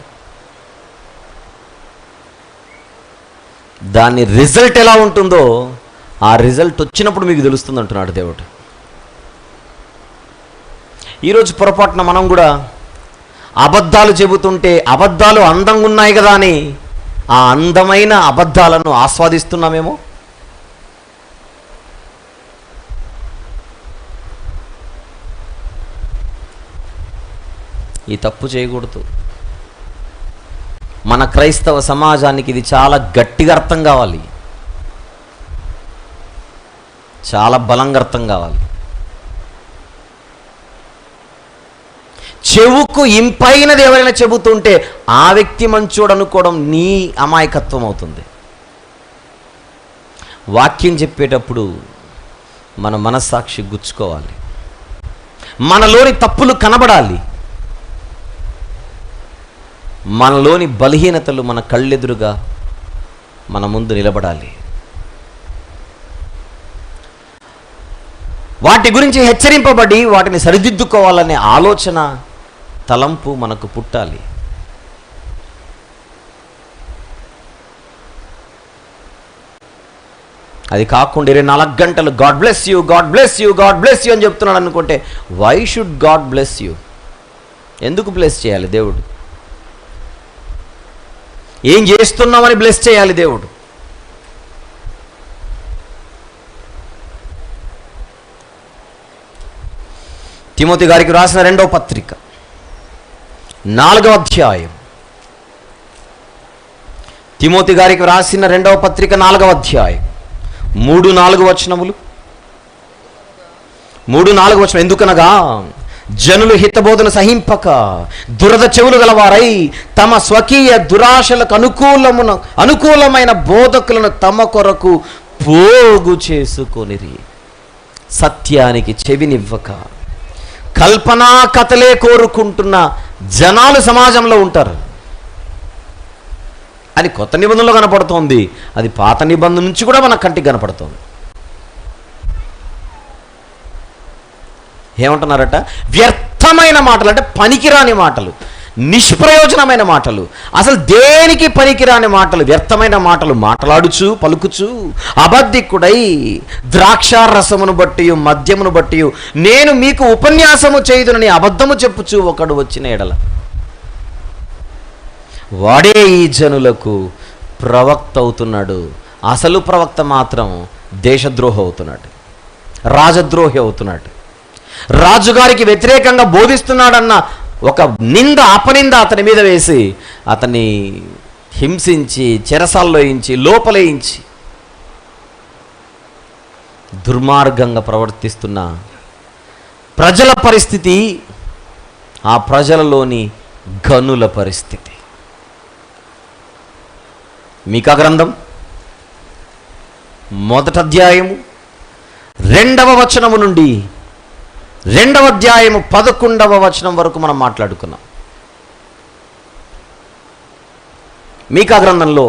దాని రిజల్ట్ ఎలా ఉంటుందో ఆ రిజల్ట్ వచ్చినప్పుడు మీకు తెలుస్తుంది అంటున్నాడు దేవుడు. ఈరోజు పొరపాటున మనం కూడా అబద్ధాలు చెబుతుంటే అబద్ధాలు అందంగా ఉన్నాయి కదా అని ఆ అందమైన అబద్ధాలను ఆస్వాదిస్తున్నామేమో. ఈ తప్పు చేయకూడదు. మన క్రైస్తవ సమాజానికి ఇది చాలా గట్టిగా అర్థం కావాలి, చాలా బలంగా అర్థం కావాలి. చెవుకు ఇంపైనది ఎవరైనా చెబుతుంటే ఆ వ్యక్తి మంచోడు అనుకోవడం నీ అమాయకత్వం అవుతుంది. వాక్యం చెప్పేటప్పుడు మన మనస్సాక్షి గుచ్చుకోవాలి, మనలోని తప్పులు కనబడాలి, మనలోని బలహీనతలు మన కళ్ళెదురుగా మన ముందు నిలబడాలి. వాటి గురించి హెచ్చరింపబడి వాటిని సరిదిద్దుకోవాలనే ఆలోచన తలంపు మనకు పుట్టాలి. అది కాకుండా 24 గంటలు God bless you, God bless you, God bless you అని చెప్తున్నాడు అనుకుంటే why should God bless you? ఎందుకు బ్లెస్ చేయాలి దేవుడు? ఏం చేస్తున్నామని బ్లెస్ చేయాలి దేవుడు? తిమోతి గారికి రాసిన 2వ పత్రిక 4వ అధ్యాయం. తిమోతి గారికి రాసిన 2వ పత్రిక 4వ అధ్యాయం 3-4 వచనములు. 3-4 వచనం. ఎందుకనగా జనులు హితబోధన సహింపక దురద చెవులు గలవారై తమ స్వకీయ దురాశలకు అనుకూలమైన బోధకులను తమ కొరకు పోగు చేసుకొనిరి. సత్యానికి చెవినివ్వక కల్పనా కథలే కోరుకుంటున్న జనాలు సమాజంలో ఉంటారు అని కొత్త నిబంధనలో కనపడుతోంది. అది పాత నిబంధన నుంచి కూడా మన కంటికి కనపడుతోంది. ఏమంటున్నారట? వ్యర్థమైన మాటలు, అంటే పనికిరాని మాటలు, నిష్ప్రయోజనమైన మాటలు, అసలు దేనికి పనికిరాని మాటలు, వ్యర్థమైన మాటలు మాట్లాడుచు పలుకుచు అబద్ధికుడై ద్రాక్షారసమును బట్టి మద్యమును బట్టి నేను మీకు ఉపన్యాసము చేయుదునని అబద్ధము చెప్పుచు ఒకడు వచ్చిన ఎడల వాడే ఈ జనులకు ప్రవక్త అవుతున్నాడు. అసలు ప్రవక్త మాత్రం దేశద్రోహి అవుతున్నాడు, రాజద్రోహి అవుతున్నాడు. రాజుగారికి వ్యతిరేకంగా బోధిస్తున్నాడన్న ఒక నింద, అపనింద అతని మీద వేసి అతన్ని హింసించి చెరసాల్లో వేయించి లోపలేయించి దుర్మార్గంగా ప్రవర్తిస్తున్న ప్రజల పరిస్థితి, ఆ ప్రజలలోని గనుల పరిస్థితి. మీకా గ్రంథం 1వ అధ్యాయము 2వ వచనము నుండి 2వ అధ్యాయము 11వ వచనం వరకు మనం మాట్లాడుకున్నాం. మీకా గ్రంథంలో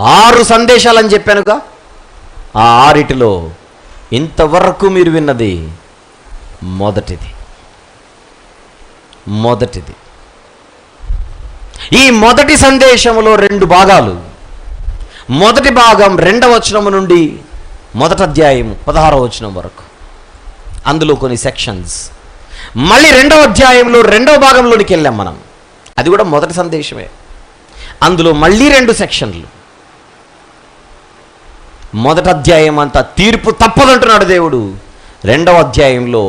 6 సందేశాలని చెప్పానుగా. ఆ 6 ఇంతవరకు మీరు విన్నది మొదటిది. ఈ మొదటి సందేశంలో 2 భాగాలు. మొదటి భాగం 2వ వచనము నుండి మొదటి అధ్యాయం 16వ వచనం వరకు, అందులో కొన్ని సెక్షన్స్. మళ్ళీ 2వ అధ్యాయంలో 2వ భాగంలోనికి వెళ్ళాం మనం, అది కూడా మొదటి సందేశమే. అందులో మళ్ళీ 2 సెక్షన్లు. మొదటి అధ్యాయం అంతా తీర్పు తప్పదంటున్నాడు దేవుడు, 2వ అధ్యాయంలో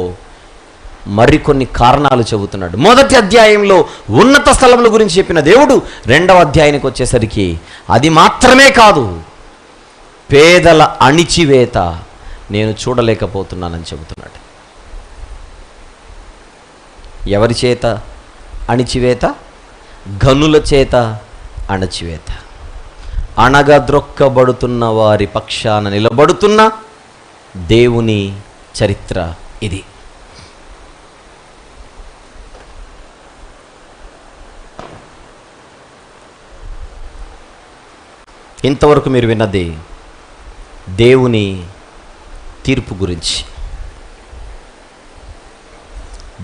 మరికొన్ని కారణాలు చెబుతున్నాడు. మొదటి అధ్యాయంలో ఉన్నత స్థలముల గురించి చెప్పిన దేవుడు 2వ అధ్యాయానికి వచ్చేసరికి అది మాత్రమే కాదు, పేదల అణిచివేత నేను చూడలేకపోతున్నానని చెబుతున్నాడు. ఎవరి చేత అణిచివేత? గనుల చేత అణచివేత. అణగద్రొక్కబడుతున్న వారి పక్షాన నిలబడుతున్న దేవుని చరిత్ర ఇది. ఇంతవరకు మీరు విన్నది దేవుని తీర్పు గురించి.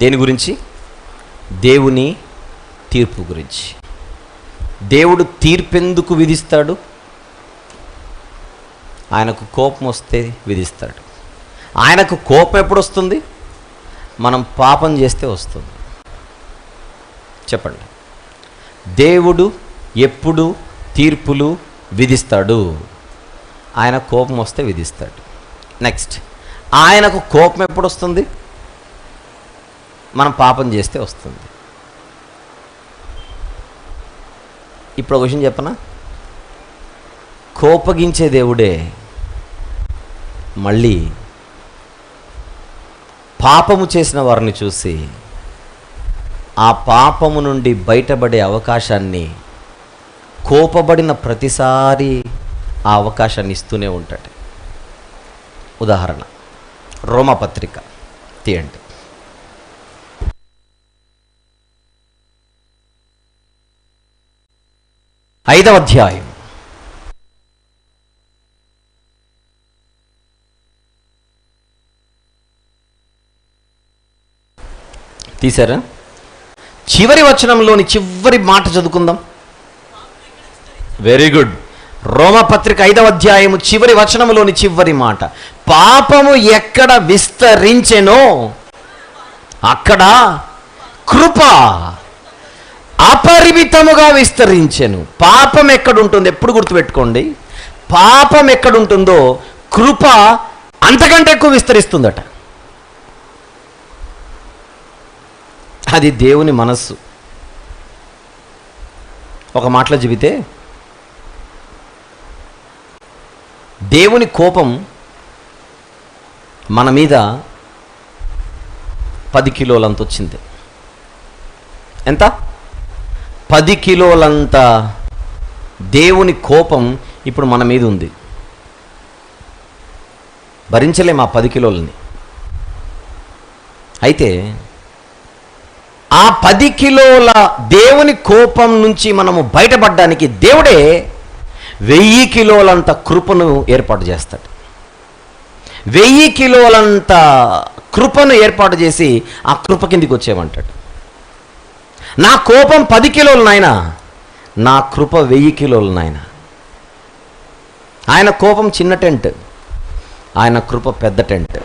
దేని గురించి? దేవుని తీర్పు గురించి. దేవుడు తీర్పెందుకు విధిస్తాడు? ఆయనకు కోపం వస్తే విధిస్తాడు. ఆయనకు కోపం ఎప్పుడు వస్తుంది? మనం పాపం చేస్తే వస్తుంది. చెప్పండి, దేవుడు ఎప్పుడు తీర్పులు విధిస్తాడు? ఆయన కోపం వస్తే విధిస్తాడు. నెక్స్ట్, ఆయనకు కోపం ఎప్పుడు వస్తుంది? మనం పాపం చేస్తే వస్తుంది. ఇప్పుడు ఒక విషయం చెప్పనా, కోపగించే దేవుడే మళ్ళీ పాపము చేసిన వారిని చూసి ఆ పాపము నుండి బయటపడే అవకాశాన్ని కోపబడిన ప్రతిసారి ఆ అవకాశాన్ని ఇస్తూనే ఉంటాడు. ఉదాహరణ, రోమపత్రిక తీయండి. ఐదవ అధ్యాయం. తీశారా? చివరి వచనంలోని చివరి మాట చదువుకుందాం. Very good. రోమపత్రిక 5వ అధ్యాయము చివరి వచనంలోని చివరి మాట, పాపము ఎక్కడ విస్తరించెనో అక్కడ కృప అపరిమితముగా విస్తరించెను. పాపం ఎక్కడుంటుంది? ఎప్పుడు గుర్తుపెట్టుకోండి, పాపం ఎక్కడుంటుందో కృప అంతకంటే ఎక్కువ విస్తరిస్తుందట. అది దేవుని మనస్సు. ఒక మాటలో చెబితే, దేవుని కోపం మన మీద 10 కిలోలంత వచ్చింది. ఎంత? 10 కిలోలంత దేవుని కోపం ఇప్పుడు మన మీద ఉంది. భరించలేము ఆ 10 కిలోలని. అయితే ఆ 10 కిలోల దేవుని కోపం నుంచి మనము బయటపడడానికి దేవుడే 1000 కిలోలంత కృపను ఏర్పాటు చేస్తాడు. 1000 కిలోలంత కృపను ఏర్పాటు చేసి ఆ కృప కిందికి వచ్చేయమంటాడు. నా కోపం 10 కిలోలు నాయనా, నా కృప 1000 కిలోలు నాయనా. ఆయన కోపం చిన్న టెంట్, ఆయన కృప పెద్ద టెంట్.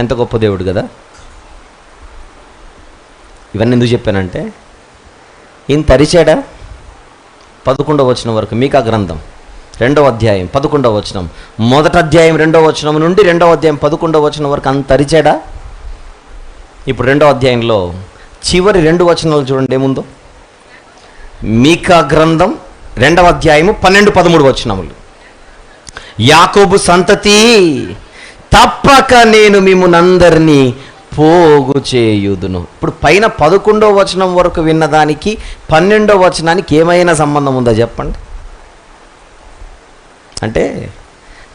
ఎంత గొప్ప దేవుడు కదా. ఇవన్నీ ఎందుకు చెప్పానంటే, ఈయన తరిచాడా? 11వ వచనం వరకు మీకా గ్రంథం 2వ అధ్యాయం 11వ వచనం, మొదటి అధ్యాయం 2వ వచనం నుండి 2వ అధ్యాయం 11వ వచనం వరకు అంత తరిచాడా? ఇప్పుడు 2వ అధ్యాయంలో చివరి 2 వచనాలు చూడండి ఏముందో. మీకా గ్రంథం 2వ అధ్యాయము 12-13 వచనములు. యాకోబు సంతతి, తప్పక నేను మిమ్మునందరినీ పోగు చేయుదును. ఇప్పుడు పైన 11వ వచనం వరకు విన్నదానికి 12వ వచనానికి ఏమైనా సంబంధం ఉందా చెప్పండి? అంటే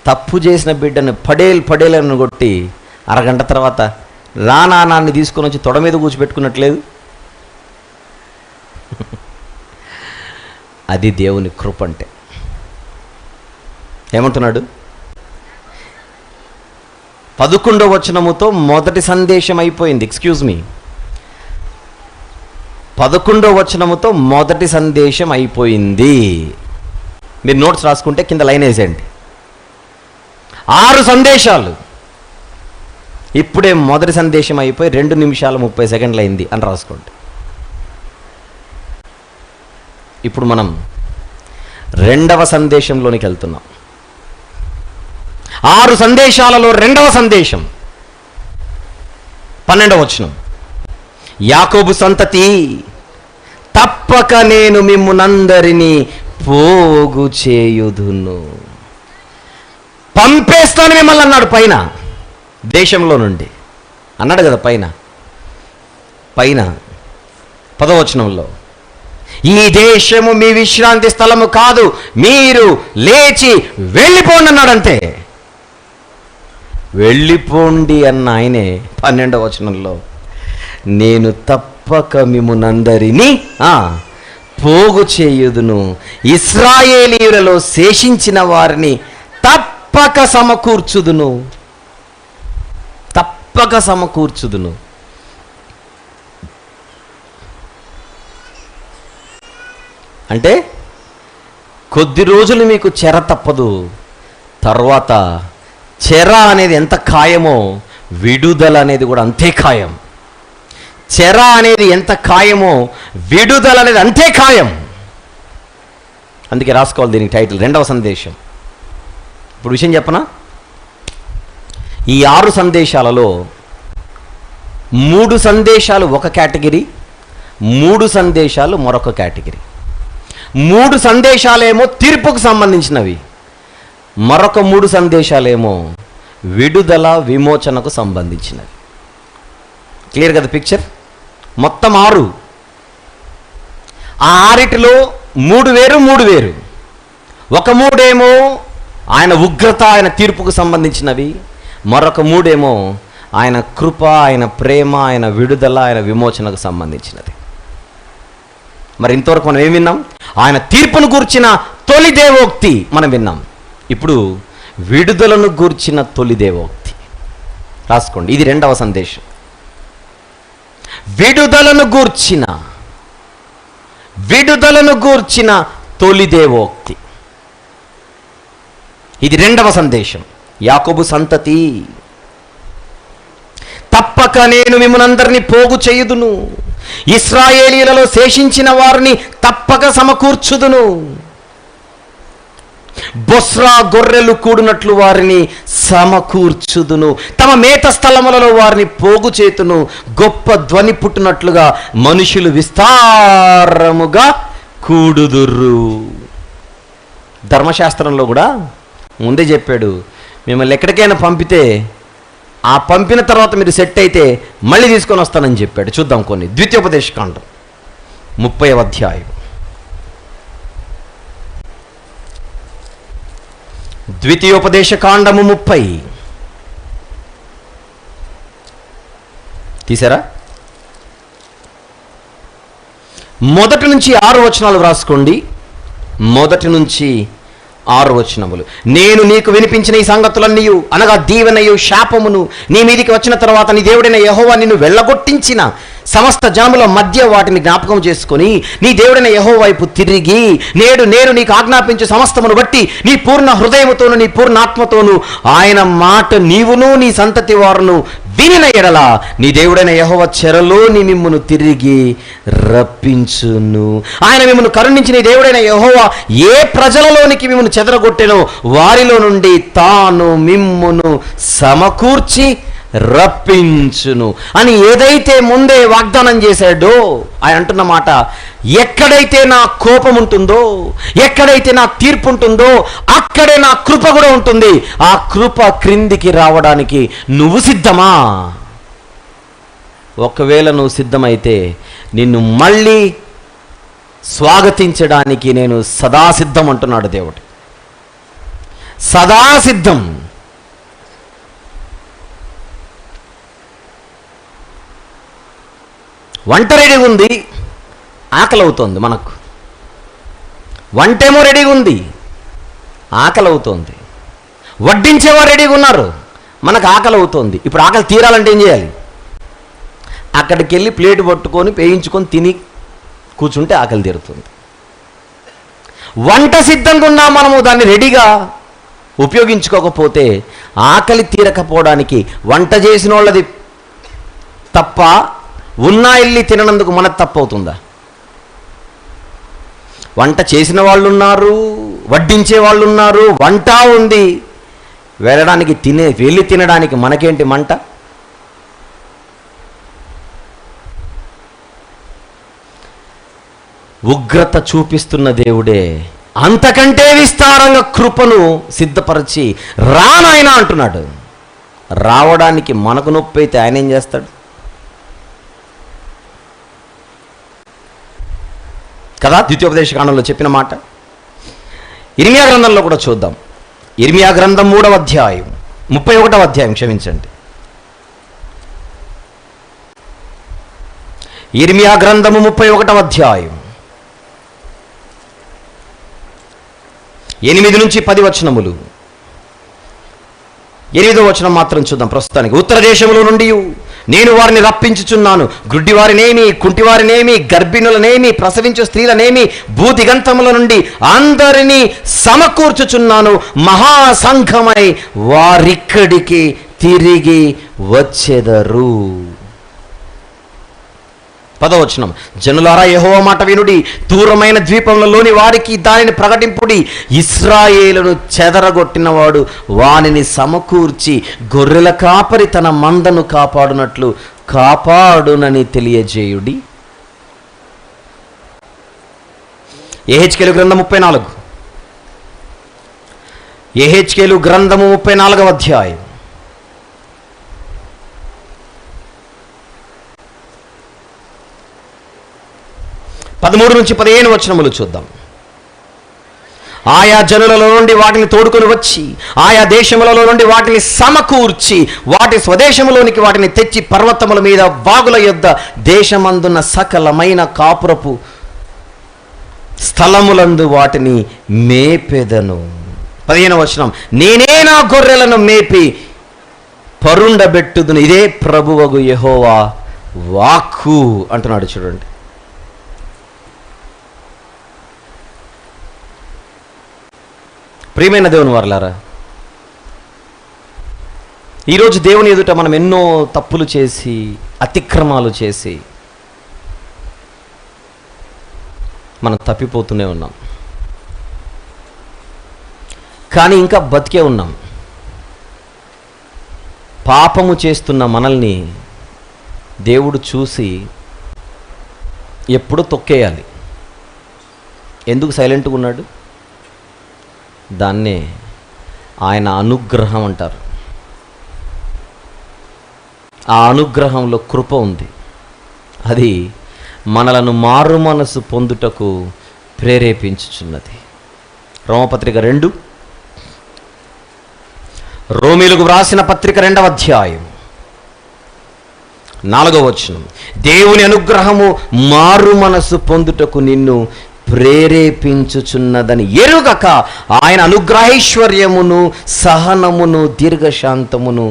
తప్పు చేసిన బిడ్డను పడేలను కొట్టి అరగంట తర్వాత రానాన్ని తీసుకొని వచ్చి తొడ మీద కూర్చోబెట్టుకున్నట్లేదు. అది దేవుని కృప అంటే. ఏమంటున్నాడు? 11వ వచనముతో మొదటి సందేశం అయిపోయింది. ఎక్స్క్యూజ్ మీ, 11వ వచనముతో మొదటి సందేశం అయిపోయింది. మీరు నోట్స్ రాసుకుంటే కింద లైన్ వేసేయండి. 6 సందేశాలు. ఇప్పుడే మొదటి సందేశం అయిపోయి 2 నిమిషాల 30 సెకండ్లు అయింది అని రాసుకోండి. ఇప్పుడు మనం 2వ సందేశంలోనికి వెళ్తున్నాం. 6 సందేశాలలో 2వ సందేశం 12వ వచనం. యాకోబు సంతతి, తప్పక నేను మిమ్మునందరినీ పోగు చేయుదును. పంపేస్తాను మిమ్మల్ని అన్నాడు పైన, దేశంలో నుండి అన్నాడు కదా పైన 10వ వచనంలో, ఈ దేశము మీ విశ్రాంతి స్థలము కాదు, మీరు లేచి వెళ్ళిపోండి అన్నాడంతే. వెళ్ళిపోండి అన్న ఆయనే 12వ వచనంలో, నేను తప్పక మిమ్మునందరినీ పోగు చేయుదును, ఇశ్రాయేలీయులలో శేషించిన వారిని తప్పక సమకూర్చుదును. తప్పక సమకూర్చుదును. అంటే కొద్ది రోజులు మీకు చెర తప్పదు, తర్వాత చెర అనేది ఎంత ఖాయమో విడుదల అనేది కూడా అంతే ఖాయం. చెర అనేది ఎంత ఖాయమో విడుదల అనేది అంతే ఖాయం. అందుకే రాసుకోవాలి దీనికి టైటిల్ 2వ సందేశం. ఇప్పుడు విషయం చెప్పనా, ఈ 6 సందేశాలలో 3 సందేశాలు ఒక కేటగిరీ, 3 సందేశాలు మరొక కేటగిరీ. 3 సందేశాలేమో తీర్పుకు సంబంధించినవి, మరొక 3 సందేశాలేమో విడుదల విమోచనకు సంబంధించినవి. క్లియర్ కదా పిక్చర్? మొత్తం 6. ఆ 6లో 3 వేరు 3 వేరు. ఒక 3 ఏమో ఆయన ఉగ్రత, ఆయన తీర్పుకు సంబంధించినవి, మరొక 3 ఏమో ఆయన కృప, ఆయన ప్రేమ, ఆయన విడుదల, ఆయన విమోచనకు సంబంధించినది. మరి ఇంతవరకు మనం ఏం విన్నాం? ఆయన తీర్పును గూర్చిన తొలి దేవోక్తి మనం విన్నాం. ఇప్పుడు విడుదలను గూర్చిన తొలి దేవోక్తి రాసుకోండి. ఇది 2వ సందేశం. విడుదలను గూర్చిన తొలి దేవోక్తి. ఇది 2వ సందేశం. యాకోబు సంతతి, తప్పక నేను మిమ్మునందరినీ పోగు చేయుదును, ఇశ్రాయేలీయులలో శేషించిన వారిని తప్పక సమకూర్చుదును. బొస్రా గొర్రెలు కూడినట్లు వారిని సమకూర్చుదును, తమ మేత స్థలములలో వారిని పోగు చేతును, గొప్ప ధ్వని పుట్టినట్లుగా మనుషులు విస్తారముగా కూడుదురు. ధర్మశాస్త్రంలో కూడా ముందే చెప్పాడు, మిమ్మల్ని ఎక్కడికైనా పంపితే ఆ పంపిన తర్వాత మీరు సెట్ అయితే మళ్ళీ తీసుకొని వస్తానని చెప్పాడు. చూద్దాం కొన్ని. ద్వితీయోపదేశకాండం 30వ అధ్యాయం. ద్వితీయోపదేశకాండము 30 తీసారా? మొదటి నుంచి 6 వచనాలు రాసుకోండి. మొదటి నుంచి 6 వచనములు. నేను నీకు వినిపించిన ఈ సంగతులన్నీయు, అనగా దీవెనయు శాపమును నీ మీదికి వచ్చిన తర్వాత నీ దేవుడైన యెహోవా నిన్ను వెళ్ళగొట్టించిన సమస్త జనముల మధ్య వాటిని జ్ఞాపకం చేసుకొని నీ దేవుడైన యెహోవా వైపు తిరిగి నేను నీకు ఆజ్ఞాపించే సమస్తమును బట్టి నీ పూర్ణ హృదయముతోను నీ పూర్ణ ఆత్మతోను ఆయన మాట నీవును నీ సంతతి వారును వినిన ఎడల నీ దేవుడైన యెహోవా చెరలోని మిమ్మును తిరిగి రప్పించును. ఆయన మిమ్మును కరుణించి నీ దేవుడైన యెహోవా ఏ ప్రజలలోనికి మిమ్మును చెదరగొట్టెనో వారిలో నుండి తాను మిమ్మును సమకూర్చి రప్పించును అని ఏదైతే ముందే వాగ్దానం చేశాడో ఆయన అంటున్న మాట, ఎక్కడైతే నా కోపం ఉంటుందో, ఎక్కడైతే నా తీర్పు ఉంటుందో అక్కడే నా కృప కూడా ఉంటుంది. ఆ కృప క్రిందికి రావడానికి నువ్వు సిద్ధమా? ఒకవేళ నువ్వు సిద్ధమైతే నిన్ను మళ్ళీ స్వాగతించడానికి నేను సదా సిద్ధం అంటున్నాడు దేవుడు. సదా సిద్ధం. వంట రెడీగా ఉంది, ఆకలి అవుతోంది మనకు. వంటేమో రెడీగా ఉంది, ఆకలి అవుతోంది. వడ్డించేవారు రెడీగా ఉన్నారు, మనకు ఆకలి అవుతోంది. ఇప్పుడు ఆకలి తీరాలంటే ఏం చేయాలి? అక్కడికి వెళ్ళి ప్లేట్ పట్టుకొని వేయించుకొని తిని కూర్చుంటే ఆకలి తీరుతుంది. వంట సిద్ధంగా ఉన్నా మనము దాన్ని రెడీగా ఉపయోగించుకోకపోతే ఆకలి తీరకపోవడానికి వంట చేసిన వాళ్ళది తప్ప ఉన్నా వెళ్ళి తిననందుకు మనది తప్పు అవుతుందా? వంట చేసిన వాళ్ళు ఉన్నారు, వడ్డించే వాళ్ళు ఉన్నారు, వంట ఉంది, వెళ్ళి తినడానికి మనకేంటి మంట? ఉగ్రత చూపిస్తున్న దేవుడే అంతకంటే విస్తారంగా కృపను సిద్ధపరిచి రానాయన అంటున్నాడు. రావడానికి మనకు నొప్పి అయితే ఆయన ఏం చేస్తాడు కదా? ద్వితీయోపదేశ కాండంలో చెప్పిన మాట ఇర్మియా గ్రంథంలో కూడా చూద్దాం. ఇర్మియా గ్రంథం 3వ అధ్యాయం 31వ అధ్యాయం క్షమించండి. ఇర్మియా గ్రంథము 31వ అధ్యాయం 8 నుంచి 10 వచనములు. 8వ వచనం మాత్రం చూద్దాం ప్రస్తుతానికి. ఉత్తర దేశములో నుండి నేను వారిని రప్పించుచున్నాను, గుడ్డివారినేమి, కుంటివారినేమి, గర్భిణులనేమి, ప్రసవించు స్త్రీలనేమి, భూదిగంతముల నుండి అందరినీ సమకూర్చుచున్నాను. మహాసంఘమై వారిక్కడికి తిరిగి వచ్చెదరు. 10వ వచనం. జనులారా యెహోవా మాట వినుడి, దూరమైన ద్వీపములలోని వారికి దానిని ప్రకటింపుడి. ఇశ్రాయేలును చెదరగొట్టినవాడు వానిని సమకూర్చి గొర్రెల కాపరి తన మందను కాపాడునట్లు కాపాడునని తెలియజేయుడి. యెహెజ్కేలు గ్రంథం 34. యెహెజ్కేలు గ్రంథము 34వ అధ్యాయం 13 నుంచి 15 వచనములు చూద్దాం. ఆయా జనులలో నుండి వాటిని తోడుకొని వచ్చి ఆయా దేశములలో నుండి వాటిని సమకూర్చి వాటి స్వదేశములోనికి వాటిని తెచ్చి పర్వతముల మీద వాగుల యొద్ద దేశమందున్న సకలమైన కాపురపు స్థలములందు వాటిని మేపెదను. 15వ వచనం. నేనే నా గొర్రెలను మేపి పరుండబెట్టుదును, ఇదే ప్రభువగు యెహోవా వాక్కు అంటున్నాడు. చూడండి, ప్రియమైన దేవుని వారలారా, ఈరోజు దేవుని ఎదుట మనం ఎన్నో తప్పులు చేసి అతిక్రమాలు చేసి మనం తప్పిపోతూనే ఉన్నాం. కానీ ఇంకా బతికే ఉన్నాం. పాపము చేస్తున్న మనల్ని దేవుడు చూసి ఎప్పుడు తొక్కేయాలి. ఎందుకు సైలెంట్గా ఉన్నాడు? దాన్నే ఆయన అనుగ్రహం అంటారు. ఆ అనుగ్రహంలో కృప ఉంది. అది మనలను మారు మనసు పొందుటకు ప్రేరేపించుచున్నది. రోమపత్రిక 2, రోమీలకు వ్రాసిన పత్రిక 2వ అధ్యాయం 4వ వచనం. దేవుని అనుగ్రహము మారు మనసు పొందుటకు నిన్ను ప్రేరేపించుచున్నదని ఎరుగక ఆయన అనుగ్రహైశ్వర్యమును సహనమును దీర్ఘశాంతమును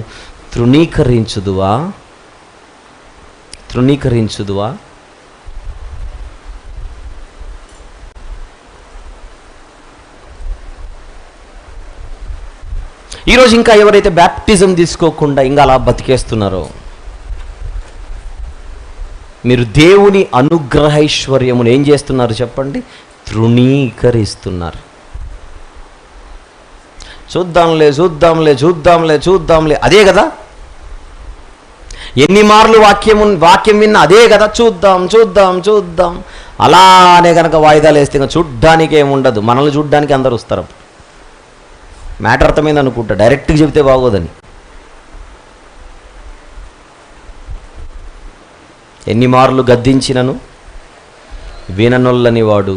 తృణీకరించుదువా? ఈరోజు ఇంకా ఎవరైతే బ్యాప్టిజం తీసుకోకుండా ఇంకా అలా బతికేస్తున్నారో, మీరు దేవుని అనుగ్రహైశ్వర్యమును ఏం చేస్తున్నారు చెప్పండి? తృణీకరిస్తున్నారు. చూద్దాంలే అదే కదా. ఎన్ని మార్లు వాక్యం విన్నా అదే కదా. చూద్దాం అలానే కనుక వాయిదాలు వేస్తే ఇంకా చూడ్డానికి ఏముండదు. మనల్ని చూడ్డానికి అందరు వస్తారు. మ్యాటర్ అర్థమైంది అనుకుంటా, డైరెక్ట్గా చెబితే బాగోదని. ఎన్ని మార్లు గద్దించినను విననొల్లని వాడు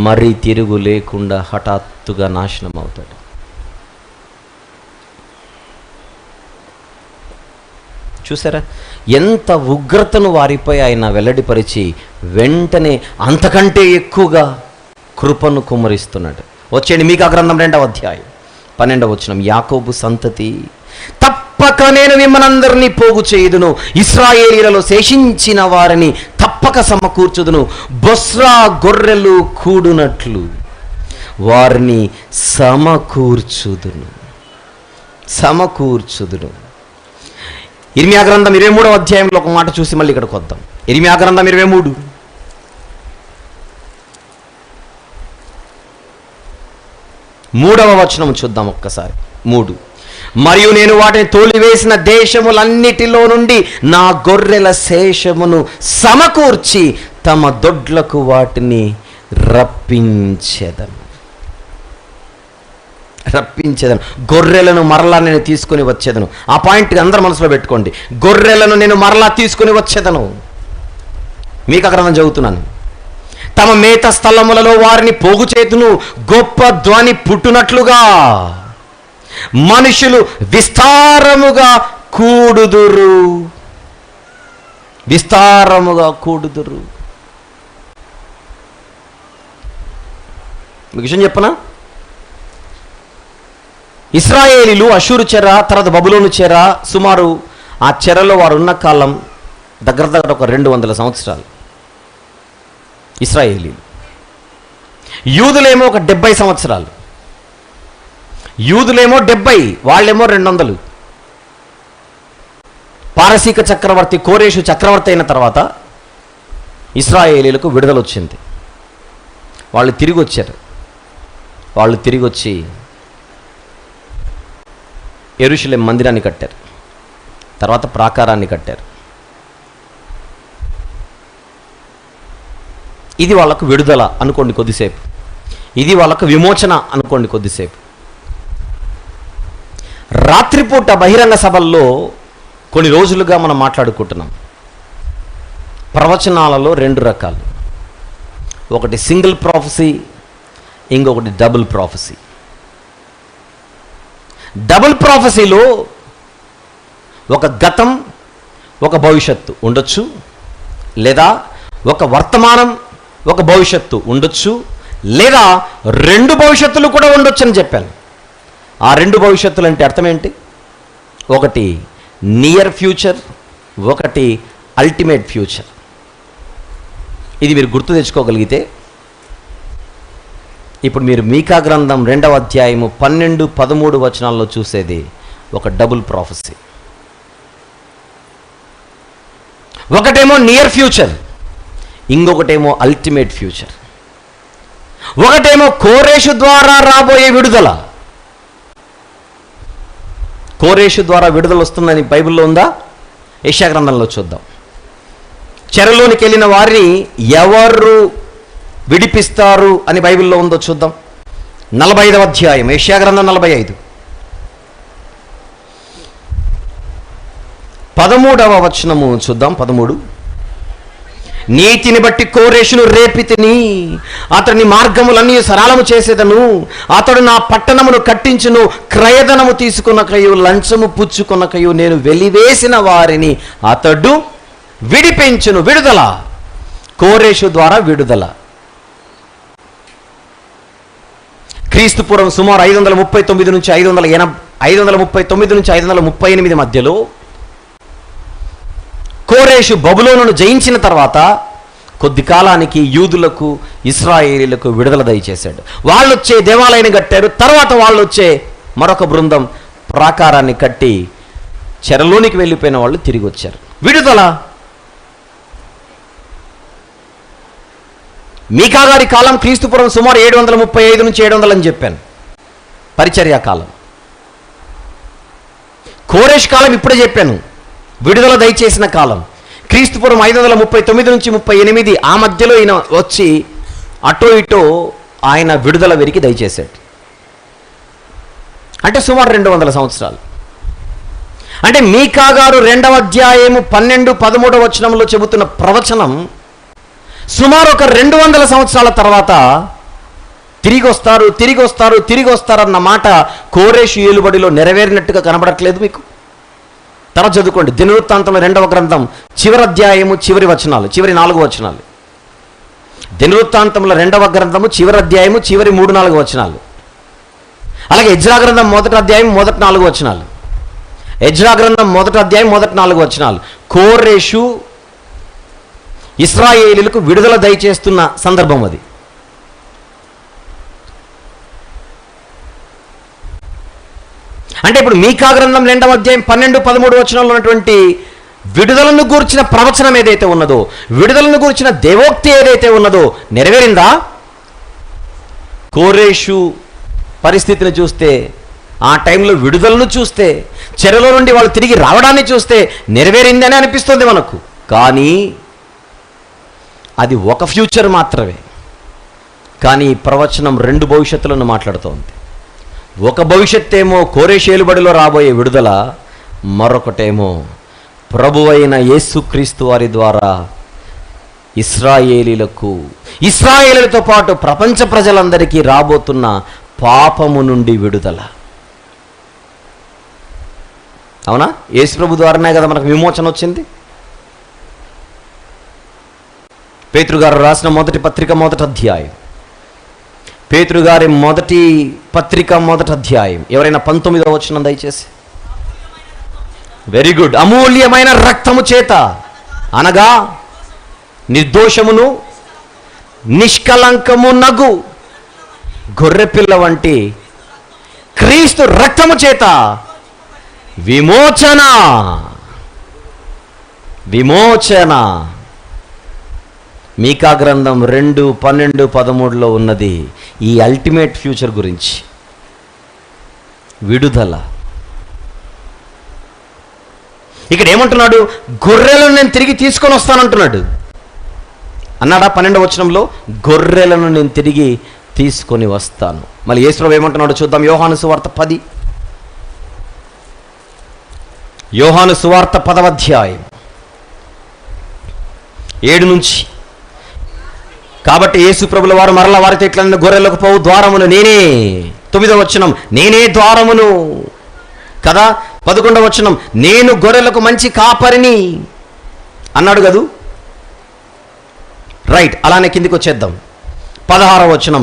మరీ తిరుగు లేకుండా హఠాత్తుగా నాశనం అవుతాడు. చూసారా ఎంత ఉగ్రతను వారిపై ఆయన వెల్లడిపరిచి వెంటనే అంతకంటే ఎక్కువగా కృపను కుమ్మరిస్తున్నాడు. వచ్చేయండి మీకా గ్రంథం 2వ అధ్యాయం 12వ వచనం. యాకోబు సంతతి, తప్పక నేను మిమ్మల్నందరినీ పోగు చేయుదును, ఇశ్రాయేలీయులలో శేషించిన వారిని తప్పక సమకూర్చుదును, బొస్రా గొర్రెలు కూడునట్లు. వారిని సమకూర్చుదును. ఇర్మియా గ్రంథం 23వ అధ్యాయంలో ఒక మాట చూసి మళ్ళీ ఇక్కడికి వద్దాం. ఇర్మియా గ్రంథం 23 3వ వచనం చూద్దాం ఒక్కసారి. 3 మరియు నేను వాటిని తోలివేసిన దేశములన్నిటిలో నుండి నా గొర్రెల శేషమును సమకూర్చి తమ దొడ్లకు వాటిని రప్పించెదను. గొర్రెలను మరలా నేను తీసుకొని వచ్చేదను. ఆ పాయింట్ అందరు మనసులో పెట్టుకోండి. గొర్రెలను నేను మరలా తీసుకొని వచ్చేదను. మీకు అక్కడ చదువుతున్నాను. తమ మేత స్థలములలో వారిని పోగు చేతును. గొప్ప ధ్వని పుట్టునట్లుగా మనుషులు విస్తారముగా కూడుదురు. మీకు విషయం చెప్పనా? ఇశ్రాయేలీలు అషూరు చెర, తర్వాత బబులోను చెర, సుమారు ఆ చెరలో వారు ఉన్న కాలం దగ్గర ఒక 200 సంవత్సరాలు. ఇశ్రాయేలీలు. యూదులేమో ఒక 70 సంవత్సరాలు. యూదులేమో 70, వాళ్ళేమో 200. పారసీక చక్రవర్తి కోరేషు చక్రవర్తి అయిన తర్వాత ఇశ్రాయేలీలకు విడుదల వచ్చింది. వాళ్ళు తిరిగి వచ్చారు. వాళ్ళు తిరిగి వచ్చి యెరూషలేం మందిరాన్ని కట్టారు. తర్వాత ప్రాకారాన్ని కట్టారు. ఇది వాళ్ళకు విడుదల అనుకోండి కొద్దిసేపు. ఇది వాళ్ళకు విమోచన అనుకోండి కొద్దిసేపు. రాత్రిపూట బహిరంగ సభల్లో కొన్ని రోజులుగా మనం మాట్లాడుకుంటున్నాం. ప్రవచనాలలో 2 రకాలు. ఒకటి సింగిల్ ప్రాఫెసీ, ఇంకొకటి డబుల్ ప్రాఫెసీ. డబుల్ ప్రాఫెసీలో ఒక గతం, ఒక భవిష్యత్తు ఉండొచ్చు, లేదా ఒక వర్తమానం, ఒక భవిష్యత్తు ఉండొచ్చు, లేదా 2 భవిష్యత్తులు కూడా ఉండొచ్చు అని చెప్పాను. ఆ 2 భవిష్యత్తులు అంటే అర్థం ఏంటి? ఒకటి నియర్ ఫ్యూచర్, ఒకటి అల్టిమేట్ ఫ్యూచర్. ఇది మీరు గుర్తు తెచ్చుకోగలిగితే ఇప్పుడు మీరు మీకా గ్రంథం 2వ అధ్యాయము 12, 13 వచనాల్లో చూసేది ఒక డబుల్ ప్రాఫెసీ. ఒకటేమో నియర్ ఫ్యూచర్, ఇంకొకటేమో అల్టిమేట్ ఫ్యూచర్. ఒకటేమో కోరేషు ద్వారా రాబోయే విడుదల. కోరేషు ద్వారా విడుదల వస్తుందని బైబిల్లో ఉందా? యెషయా గ్రంథంలో చూద్దాం. చెరలోనికి వెళ్ళిన వారిని ఎవరు విడిపిస్తారు అని బైబిల్లో ఉందో చూద్దాం. 45వ అధ్యాయం యెషయా గ్రంథం 45, 13వ వచనము చూద్దాం. 13 నీతిని బట్టి కోరేషును రేపితిని, అతని మార్గములన్నీ సరళము చేసేదను. అతడు నా పట్టణమును కట్టించును, క్రయధనము తీసుకున్నకయు లంచము పుచ్చుకున్నకయు నేను వెలివేసిన వారిని అతడు విడిపించును. విడుదల, కోరేషు ద్వారా విడుదల. క్రీస్తుపూర్వం సుమారు 539 నుంచి 538 మధ్యలో కోరేషు బబులోనును జయించిన తర్వాత కొద్ది కాలానికి యూదులకు, ఇశ్రాయేలీలకు విడుదల దయచేశాడు. వాళ్ళు వచ్చే దేవాలయాన్ని కట్టారు. తర్వాత వాళ్ళు వచ్చే మరొక బృందం ప్రాకారాన్ని కట్టి చెరలోనికి వెళ్ళిపోయిన వాళ్ళు తిరిగి వచ్చారు. విడుదల. మీకా గారి కాలం క్రీస్తుపూర్వం సుమారు 735 నుంచి 700 అని చెప్పాను, పరిచర్యా కాలం. కోరేష్ కాలం ఇప్పుడే చెప్పాను, విడుదల దయచేసిన కాలం. క్రీస్తుపూర్వం 539 నుంచి 38 ఆ మధ్యలో ఈయన వచ్చి అటో ఇటో ఆయన విడుదల వెరికి దయచేశాడు. అంటే సుమారు 200 సంవత్సరాలు. అంటే మీకా గారు 2వ అధ్యాయము 12, 13 వచనంలో చెబుతున్న ప్రవచనం సుమారు ఒక 200 సంవత్సరాల తర్వాత తిరిగి వస్తారన్న మాట కోరేషు ఏలుబడిలో నెరవేరినట్టుగా కనబడట్లేదు మీకు? తర్వాత చదువుకోండి. దినవృత్తాంతంలో 2వ గ్రంథం చివరి అధ్యాయము చివరి 4 వచనాలు. దినవృత్తాంతంలో 2వ గ్రంథము చివరి అధ్యాయము చివరి 3-4 వచనాలు. అలాగే ఎజ్రా గ్రంథం 1వ అధ్యాయం 4 వచనాలు. ఎజ్రా గ్రంథం 1వ అధ్యాయం 4 వచనాలు. కోరేషు ఇశ్రాయేలీలకు విడుదల దయచేస్తున్న సందర్భం అది. అంటే ఇప్పుడు మీకా గ్రంథం 2వ అధ్యాయం 12-13 వచనాల్లో ఉన్నటువంటి విడుదలను గూర్చిన ప్రవచనం ఏదైతే ఉన్నదో, విడుదలను గూర్చిన దేవోక్తి ఏదైతే ఉన్నదో నెరవేరిందా? కోరేషు పరిస్థితిని చూస్తే, ఆ టైంలో విడుదలను చూస్తే, చెరలో నుండి వాళ్ళు తిరిగి రావడాన్ని చూస్తే నెరవేరిందని అనిపిస్తుంది మనకు. కానీ అది ఒక ఫ్యూచర్ మాత్రమే. కానీ ఈ ప్రవచనం 2 భవిష్యత్తులను మాట్లాడుతోంది. ఒక భవిష్యత్తు ఏమో కోరేషు ఏలుబడిలో రాబోయే విడుదల, మరొకటేమో ప్రభువైన యేసుక్రీస్తు వారి ద్వారా ఇశ్రాయేలీలతో పాటు ప్రపంచ ప్రజలందరికీ రాబోతున్న పాపము నుండి విడుదల. అవునా? యేసు ప్రభు ద్వారానే కదా మనకు విమోచన వచ్చింది. పేతురు గారు రాసిన మొదటి పత్రిక 1వ అధ్యాయం, పేతురు గారి మొదటి పత్రిక 1వ అధ్యాయం, ఎవరైనా 19వ వచనం దయచేసి. Very good. అమూల్యమైన రక్తము చేత అనగా నిర్దోషమును నిష్కలంకమునగు గొర్రెపిల్ల వంటి క్రీస్తు రక్తము చేత విమోచన. మీకా గ్రంథం 2:12-13లో ఉన్నది ఈ అల్టిమేట్ ఫ్యూచర్ గురించి, విడుదల. ఇక్కడ ఏమంటున్నాడు? గొర్రెలను నేను తిరిగి తీసుకొని వస్తానంటున్నాడు. అన్నాడా 12వ వచనంలో? గొర్రెలను నేను తిరిగి తీసుకొని వస్తాను. మళ్ళీ యేసు ప్రభువు ఏమంటున్నాడు చూద్దాం. యోహాను సువార్త 10, యోహాను సువార్త 10వ అధ్యాయం 7 నుంచి. కాబట్టి యేసు ప్రభుల వారు మరలా వారితో ఇట్లా, గొర్రెలకు పోవు ద్వారమును నేనే. 9వ వచనం, నేనే ద్వారమును కదా. 11వ వచనం, నేను గొర్రెలకు మంచి కాపరిని అన్నాడు కదూ. రైట్, అలానే కిందికి వచ్చేద్దాం. 16వ వచనం,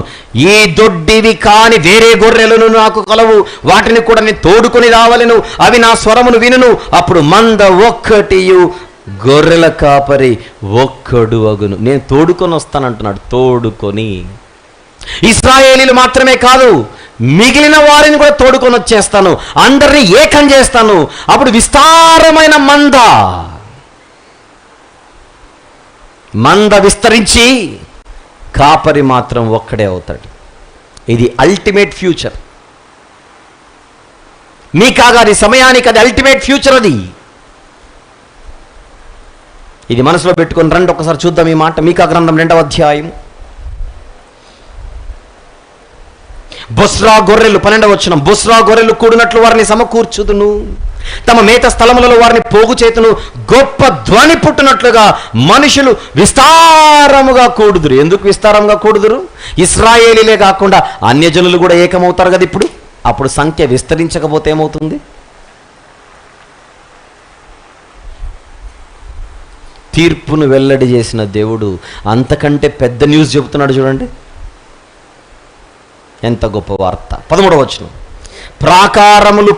ఈ దొడ్డివి కాని వేరే గొర్రెలను నాకు కలవు, వాటిని కూడా నేను తోడుకొని రావలను, అవి నా స్వరమును వినును, అప్పుడు మంద ఒక్కటియు గొర్రెల కాపరి ఒక్కడు అగును. నేను తోడుకొని వస్తానంటున్నాడు. తోడుకొని ఇశ్రాయేలీలు మాత్రమే కాదు, మిగిలిన వారిని కూడా తోడుకొని వచ్చేస్తాను, అందరినీ ఏకం చేస్తాను. అప్పుడు విస్తారమైన మంద విస్తరించి కాపరి మాత్రం ఒక్కడే అవుతాడు. ఇది అల్టిమేట్ ఫ్యూచర్. మీకా గారి సమయానికి అది అల్టిమేట్ ఫ్యూచర్. ఇది మనసులో పెట్టుకొని రండి ఒకసారి చూద్దాం ఈ మాట. మీకా గ్రంథం 2వ అధ్యాయం. బొస్రా గొర్రెలు 12వ వచనం, బొస్రా గొర్రెలు కూడినట్లు వారిని సమకూర్చుదును, తమ మేత స్థలములలో వారిని పోగు చేతును, గొప్ప ధ్వని పుట్టినట్లుగా మనుషులు విస్తారముగా కూడుదురు. ఎందుకు విస్తారంగా కూడుదురు? ఇశ్రాయేలీలే కాకుండా అన్యజనులు కూడా ఏకమవుతారు కదా ఇప్పుడు. అప్పుడు సంఖ్య విస్తరించకపోతే ఏమవుతుంది? తీర్పును వెల్లడి చేసిన దేవుడు అంతకంటే పెద్ద న్యూస్ చెబుతున్నాడు. చూడండి ఎంత గొప్ప వార్త. 13వ వచనం, ప్రాకారములు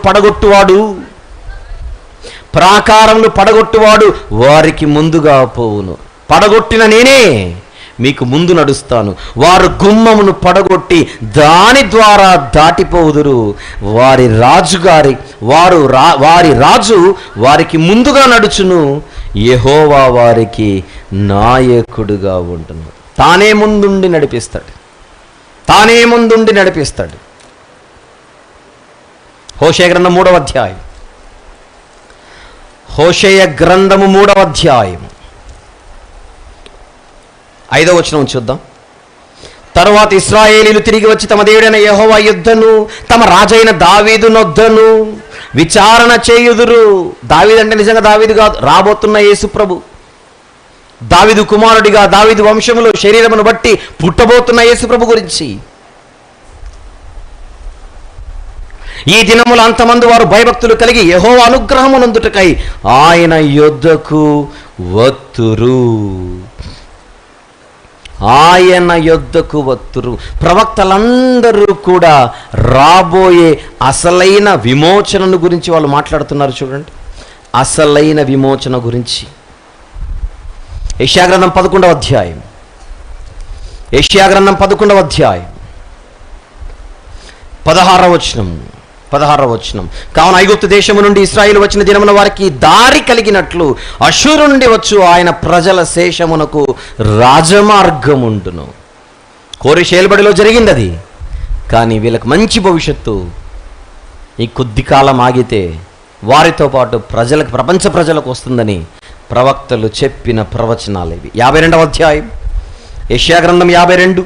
పడగొట్టువాడు వారికి ముందుగా పోవును, పడగొట్టిన నేనే మీకు ముందు నడుస్తాను. వారు గుమ్మమును పడగొట్టి దాని ద్వారా దాటిపోవుదురు, వారి రాజు వారికి ముందుగా నడుచును, యెహోవా వారికి నాయకుడుగా ఉంటును. తానే ముందుండి నడిపిస్తాడు. హోషేయ గ్రంథం 3వ అధ్యాయం, హోషేయ గ్రంథము 3వ అధ్యాయం 5వ వచనం చూద్దాం. తరువాత ఇశ్రాయేలీలు తిరిగి వచ్చి తమ దేవుడైన యెహోవా యుద్ధను తమ రాజైన దావీదు నొద్దను విచారణ చేయుదురు. దావీదు అంటే నిజంగా దావీదు కాదు, రాబోతున్న యేసు ప్రభు. దావీదు కుమారుడిగా, దావీదు వంశములో శరీరమును బట్టి పుట్టబోతున్న యేసు ప్రభు గురించి. ఈ దినముల అంతమందు వారు భయభక్తులు కలిగి యెహోవా అనుగ్రహమునందుటకై ఆయన యొద్దకు వత్తురు. ప్రవక్తలందరూ కూడా రాబోయే అసలైన విమోచనను గురించి వాళ్ళు మాట్లాడుతున్నారు. చూడండి, అసలైన విమోచన గురించి. యెషయా గ్రంథం 11వ అధ్యాయం, 16వ వచనం, 16వ వచనం. కావున ఐగుప్తు దేశము నుండి ఇశ్రాయేలు వచ్చిన దినమున వారికి దారి కలిగినట్లు అష్షూరు నుండి వచ్చు ఆయన ప్రజల శేషమునకు రాజమార్గముండును. కోరెషు ఏలుబడిలో జరిగింది అది. కానీ వీళ్ళకి మంచి భవిష్యత్తు ఈ కొద్ది కాలం ఆగితే వారితో పాటు ప్రజలకు, ప్రపంచ ప్రజలకు వస్తుందని ప్రవక్తలు చెప్పిన ప్రవచనాలు ఇవి. 52వ అధ్యాయం యెషయా గ్రంథం 52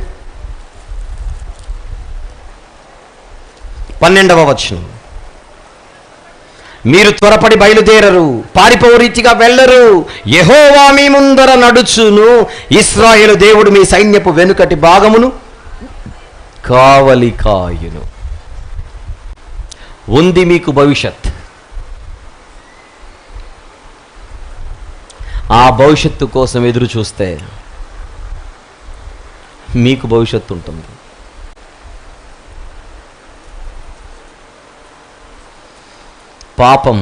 12వ వచనం. మీరు త్వరపడి బయలుదేరరు, పారిపోవు రీతిగా వెళ్ళరు, యెహోవా మీ ముందర నడుచును, ఇశ్రాయేలు దేవుడు మీ సైన్యపు వెనుకటి భాగమును కావలి కాయును. ఉంది మీకు భవిష్యత్. ఆ భవిష్యత్తు కోసం ఎదురు చూస్తే మీకు భవిష్యత్తు ఉంటుంది. పాపం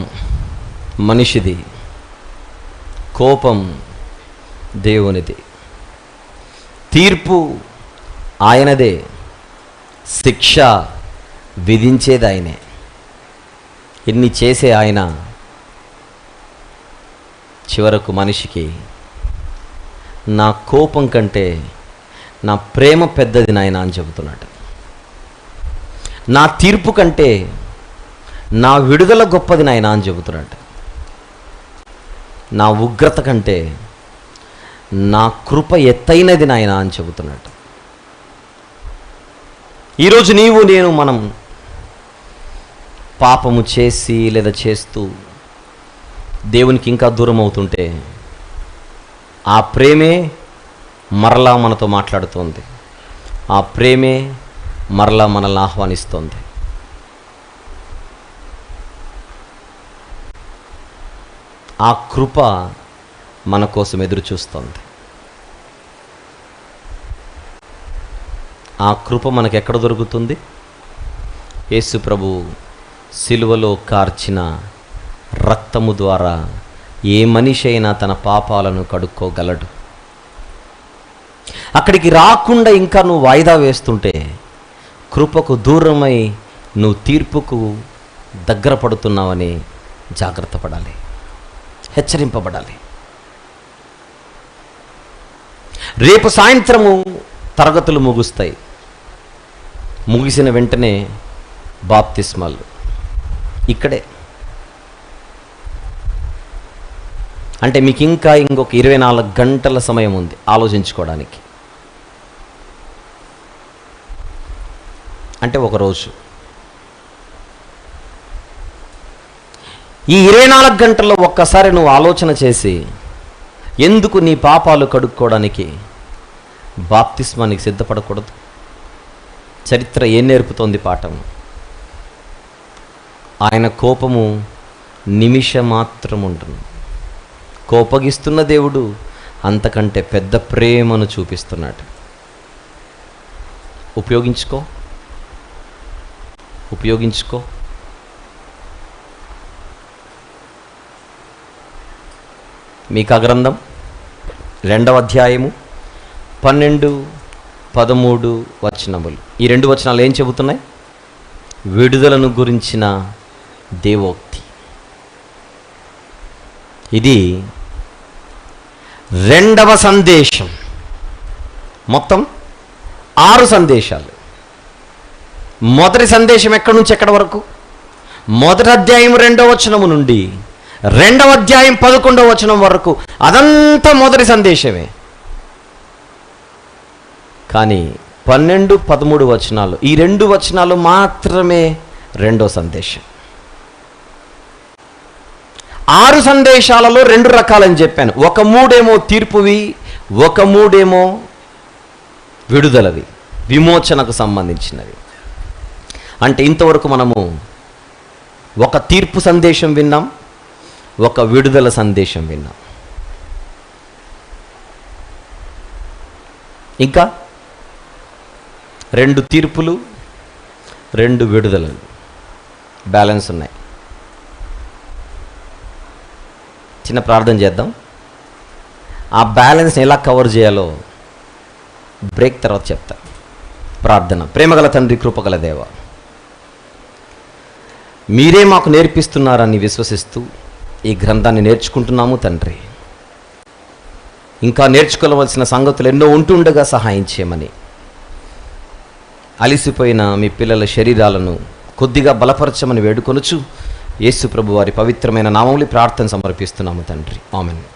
మనిషిది, కోపం దేవునిది, తీర్పు ఆయనదే, శిక్ష విధించేది ఆయనే. ఇన్ని చేసే ఆయన చివరకు మనిషికి నా కోపం కంటే నా ప్రేమ పెద్దది నాయన అని చెబుతున్నాడు. నా తీర్పు కంటే నా విడుదల గొప్పది నాయన అని చెబుతున్నాడు. నా ఉగ్రత కంటే నా కృప ఎత్తైనది నాయన అని చెబుతున్నాడు. ఈరోజు నీవు నేను మనం పాపము చేసి లేదా చేస్తూ దేవునికి ఇంకా దూరం అవుతుంటే ఆ ప్రేమే మరలా మనతో మాట్లాడుతోంది. ఆ ప్రేమే మరలా మనల్ని ఆహ్వానిస్తోంది. ఆ కృప మన కోసం ఎదురు చూస్తోంది. ఆ కృప మనకు ఎక్కడ దొరుకుతుంది? యేసు ప్రభు సిలువలో కార్చిన రక్తము ద్వారా ఏ మనిషి అయినా తన పాపాలను కడుక్కోగలడు. అక్కడికి రాకుండా ఇంకా నువ్వు వాయిదా వేస్తుంటే కృపకు దూరమై నువ్వు తీర్పుకు దగ్గర పడుతున్నావని జాగ్రత్త పడాలి, హెచ్చరింపబడాలి. రేపు సాయంత్రము తరగతులు ముగుస్తాయి. ముగిసిన వెంటనే బాప్తిస్మాలు ఇక్కడే. అంటే మీకు ఇంకా ఇంకొక 24 గంటల సమయం ఉంది ఆలోచించుకోవడానికి. అంటే ఒకరోజు. ఈ 24 గంటల్లో ఒక్కసారి నువ్వు ఆలోచన చేసి ఎందుకు నీ పాపాలు కడుక్కోవడానికి బాప్తిస్మానికి సిద్ధపడకూడదు? చరిత్ర ఏం నేర్పుతోంది పాఠం? ఆయన కోపము నిమిషమాత్రం ఉంటుంది. కోపగిస్తున్న దేవుడు అంతకంటే పెద్ద ప్రేమను చూపిస్తున్నాడు. ఉపయోగించుకో. మీకా గ్రంథం 2వ అధ్యాయము 12, 13 వచనములు. ఈ 2 వచనాలు ఏం చెబుతున్నాయి? విడుదలను గురించిన దేవోక్తి. ఇది 2వ సందేశం. మొత్తం 6 సందేశాలు. మొదటి సందేశం ఎక్కడి నుంచి ఎక్కడి వరకు? మొదటి అధ్యాయం 2వ వచనము నుండి 2వ అధ్యాయం 11వ వచనం వరకు అదంతా మొదటి సందేశమే. కానీ 12, 13 వచనాలు, ఈ 2 వచనాలు మాత్రమే 2వ సందేశం. 6 సందేశాలలో 2 రకాలని చెప్పాను. ఒక 3 తీర్పువి, ఒక 3 విడుదలవి, విమోచనకు సంబంధించినవి. అంటే ఇంతవరకు మనము ఒక తీర్పు సందేశం విన్నాం, ఒక విడుదల సందేశం విన్నాం. ఇంకా 2 తీర్పులు, 2 విడుదలలు బ్యాలెన్స్ ఉన్నాయి. చిన్న ప్రార్థన చేద్దాం. ఆ బ్యాలెన్స్ని ఎలా కవర్ చేయాలో బ్రేక్ తర్వాత చెప్తా. ప్రార్థన. ప్రేమగల తండ్రి, కృపగల దేవ, మీరే మాకు నేర్పిస్తున్నారని విశ్వసిస్తూ ఈ గ్రంథాన్ని నేర్చుకుంటున్నాము తండ్రి. ఇంకా నేర్చుకోవలసిన సంగతులు ఎన్నో ఉంటుండగా సహాయం చేయమని, అలిసిపోయిన మీ పిల్లల శరీరాలను కొద్దిగా బలపరచమని వేడుకొనుచు యేసు ప్రభు వారి పవిత్రమైన నామములో ప్రార్థన సమర్పిస్తున్నాము తండ్రి. ఆమేన్.